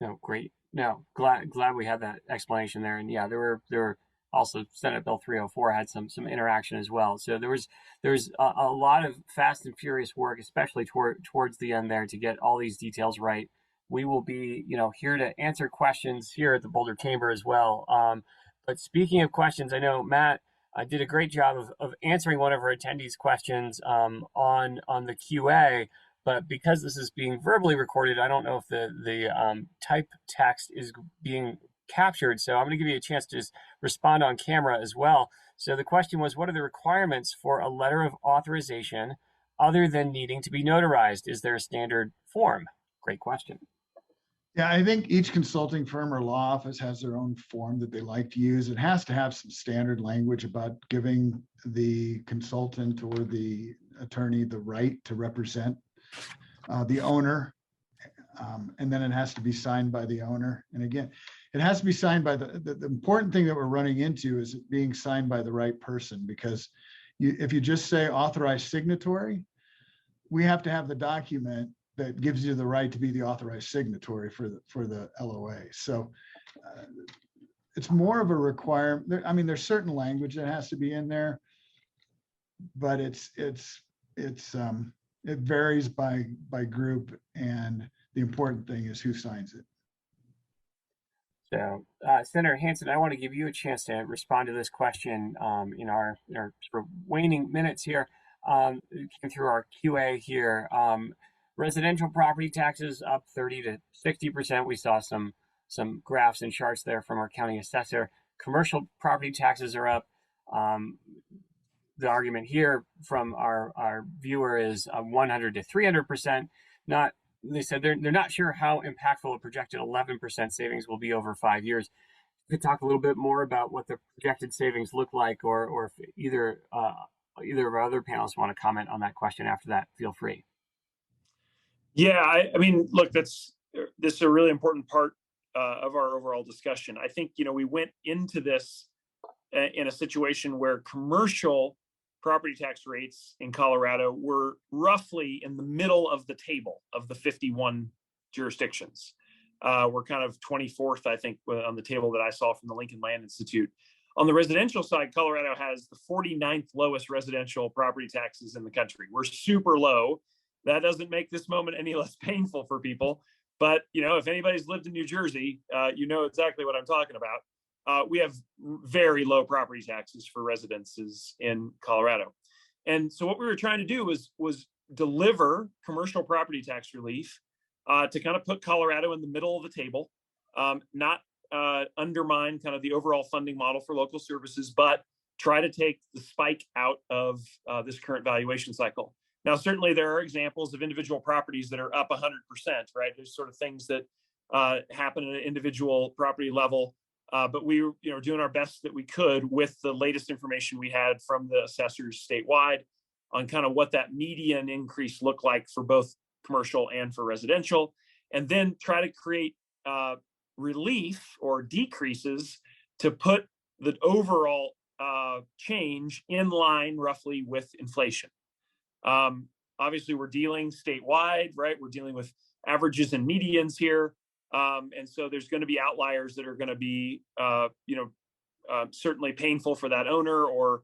No, great. No, glad we had that explanation there. And yeah, there were also Senate Bill 304 had some interaction as well. So there's a lot of fast and furious work, especially towards the end there, to get all these details right. We will be, here to answer questions here at the Boulder Chamber as well. But speaking of questions, I know Matt did a great job of answering one of our attendees' questions on the QA. But because this is being verbally recorded, I don't know if the type text is being captured. So I'm going to give you a chance to just respond on camera as well. So the question was, what are the requirements for a letter of authorization other than needing to be notarized? Is there a standard form? Great question. Yeah, I think each consulting firm or law office has their own form that they like to use. It has to have some standard language about giving the consultant or the attorney the right to represent the owner, and then it has to be signed by the owner. And again, it has to be signed by the important thing that we're running into is it being signed by the right person, because if you just say authorized signatory, we have to have the document that gives you the right to be the authorized signatory for the LOA. So it's more of a requirement. I mean, there's certain language that has to be in there, but it varies by group, and the important thing is who signs it. So, Senator Hansen, I want to give you a chance to respond to this question in our sort of waning minutes here. Through our QA here, residential property taxes up 30 to 60%. We saw some graphs and charts there from our county assessor. Commercial property taxes are up. The argument here from our viewer is 100 to 300%. They said they're not sure how impactful a projected 11% savings will be over 5 years. You could talk a little bit more about what the projected savings look like, or if either of our other panelists want to comment on that question after that, feel free. Yeah, I mean, look, this is a really important part of our overall discussion. I think, we went into this in a situation where commercial property tax rates in Colorado were roughly in the middle of the table of the 51 jurisdictions. We're kind of 24th, I think, on the table that I saw from the Lincoln Land Institute. On the residential side, Colorado has the 49th lowest residential property taxes in the country. We're super low. That doesn't make this moment any less painful for people. But, if anybody's lived in New Jersey, you know exactly what I'm talking about. We have very low property taxes for residences in Colorado. And so what we were trying to do was deliver commercial property tax relief to kind of put Colorado in the middle of the table, not undermine kind of the overall funding model for local services, but try to take the spike out of this current valuation cycle. Now, certainly there are examples of individual properties that are up 100%, right? There's sort of things that happen at an individual property level. But we were, doing our best that we could with the latest information we had from the assessors statewide on kind of what that median increase looked like for both commercial and for residential, and then try to create relief or decreases to put the overall change in line roughly with inflation. Obviously, we're dealing statewide, right? We're dealing with averages and medians here. And so there's going to be outliers that are going to be, certainly painful for that owner, or,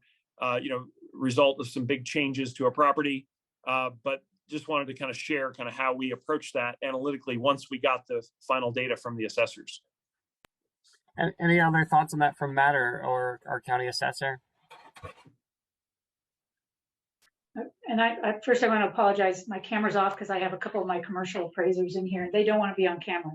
result of some big changes to a property. But just wanted to kind of share kind of how we approach that analytically once we got the final data from the assessors. Any other thoughts on that from Matt or our county assessor? And first I want to apologize. My camera's off because I have a couple of my commercial appraisers in here. They don't want to be on camera.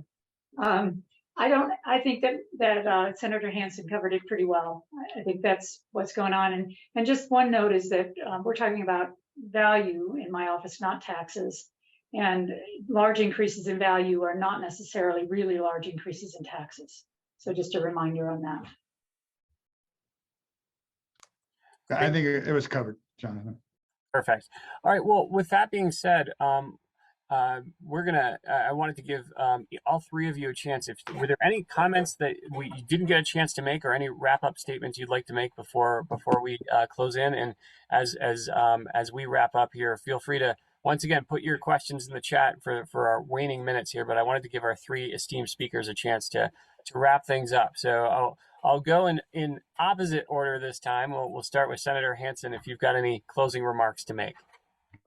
I think that Senator Hansen covered it pretty well. I think that's what's going on. And just one note is that we're talking about value in my office, not taxes. And large increases in value are not necessarily really large increases in taxes. So just a reminder on that. I think it was covered, Jonathan. Perfect. All right. Well, with that being said, I wanted to give all three of you a chance. Were there any comments that you didn't get a chance to make, or any wrap up statements you'd like to make before we close in? And as we wrap up here, feel free to once again put your questions in the chat for our waning minutes here. But I wanted to give our three esteemed speakers a chance to wrap things up. So I'll go in opposite order this time. We'll start with Senator Hansen if you've got any closing remarks to make.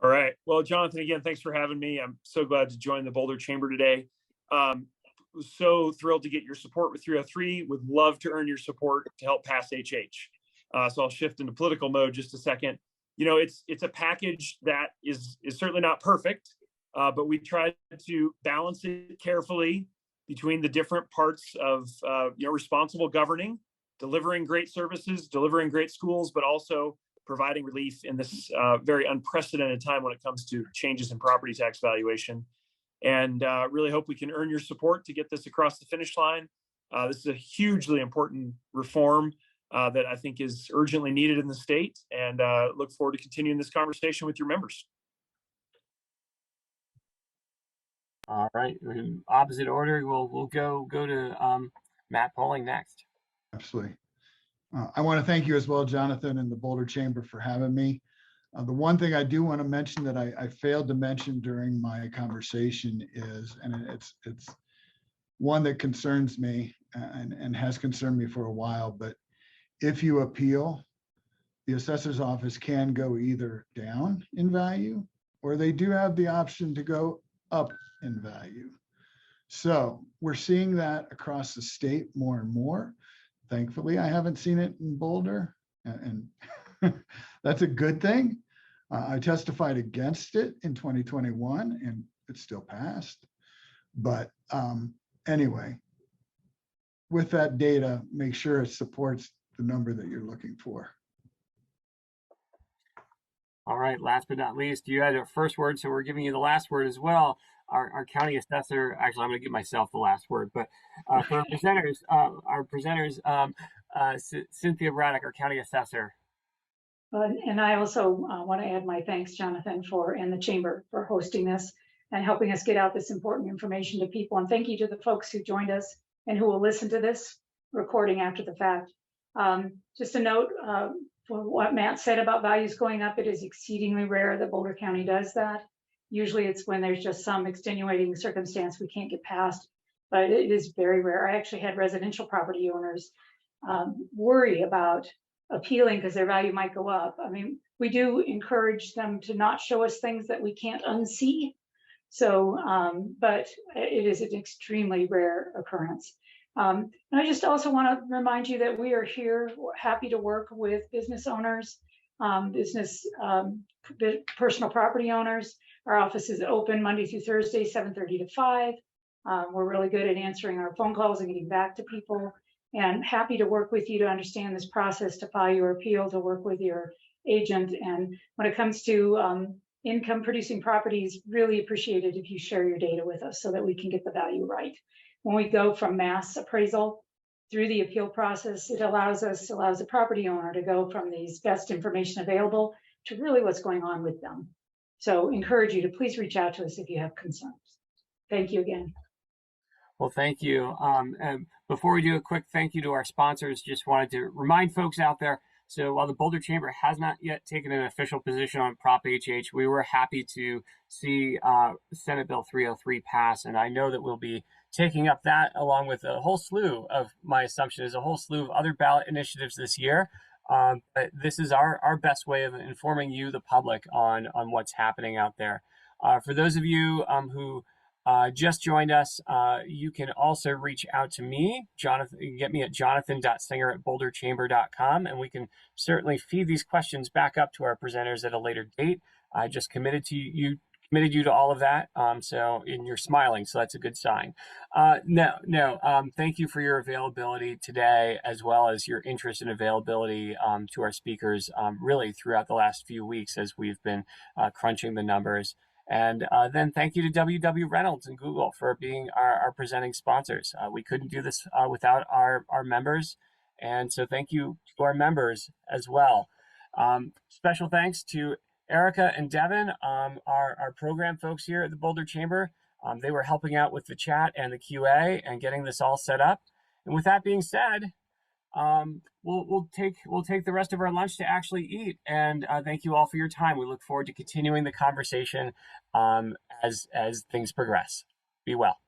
All right. Well, Jonathan, again, thanks for having me. I'm so glad to join the Boulder Chamber today. So thrilled to get your support with 303. Would love to earn your support to help pass HH. So I'll shift into political mode just a second. You know, it's a package that is certainly not perfect, but we try to balance it carefully between the different parts of responsible governing, delivering great services, delivering great schools, but also providing relief in this very unprecedented time when it comes to changes in property tax valuation. And really hope we can earn your support to get this across the finish line. This is a hugely important reform that I think is urgently needed in the state, and look forward to continuing this conversation with your members. All right, in opposite order, we'll go to Matt Poling next. Absolutely. I want to thank you as well, Jonathan, and the Boulder Chamber for having me. The one thing I do want to mention that I failed to mention during my conversation is, and it's one that concerns me and has concerned me for a while, but if you appeal, the assessor's office can go either down in value, or they do have the option to go up in value. So we're seeing that across the state more and more. Thankfully, I haven't seen it in Boulder, and that's a good thing. I testified against it in 2021, and it still passed. But anyway, with that data, make sure it supports the number that you're looking for. All right, last but not least, you had a first word, so we're giving you the last word as well. Our county assessor, actually, I'm going to give myself the last word, but for our presenters, Cynthia Braddock, our county assessor. And I also want to add my thanks, Jonathan, and the Chamber for hosting this and helping us get out this important information to people. And thank you to the folks who joined us and who will listen to this recording after the fact. Just a note, for what Matt said about values going up, it is exceedingly rare that Boulder County does that. Usually it's when there's just some extenuating circumstance we can't get past, but it is very rare. I actually had residential property owners worry about appealing because their value might go up. I mean, we do encourage them to not show us things that we can't unsee. So, but it is an extremely rare occurrence. And I just also want to remind you that we are here, happy to work with business owners, personal property owners. Our office is open Monday through Thursday, 7:30 to 5. We're really good at answering our phone calls and getting back to people, and happy to work with you to understand this process, to file your appeal, to work with your agent. And when it comes to income producing properties, really appreciate it if you share your data with us so that we can get the value right. When we go from mass appraisal through the appeal process, it allows the property owner to go from these best information available to really what's going on with them. So encourage you to please reach out to us if you have concerns. Thank you again. Well, thank you. And before we do a quick thank you to our sponsors, just wanted to remind folks out there, so while the Boulder Chamber has not yet taken an official position on Prop HH, we were happy to see Senate Bill 303 pass, and I know that we'll be taking up that along with a whole slew of, my assumption is a whole slew of other ballot initiatives this year. But this is our best way of informing you, the public, on what's happening out there. For those of you who just joined us, you can also reach out to me, Jonathan. You can get me at jonathan.singer@boulderchamber.com, and we can certainly feed these questions back up to our presenters at a later date. I just committed you to all of that. And you're smiling, so that's a good sign. Thank you for your availability today, as well as your interest and availability to our speakers, really throughout the last few weeks as we've been crunching the numbers. And then thank you to WW Reynolds and Google for being our presenting sponsors. We couldn't do this without our members. And so thank you to our members as well. Special thanks to Erica and Devin, our program folks here at the Boulder Chamber. They were helping out with the chat and the QA and getting this all set up. And with that being said, we'll take the rest of our lunch to actually eat. And thank you all for your time. We look forward to continuing the conversation as things progress. Be well.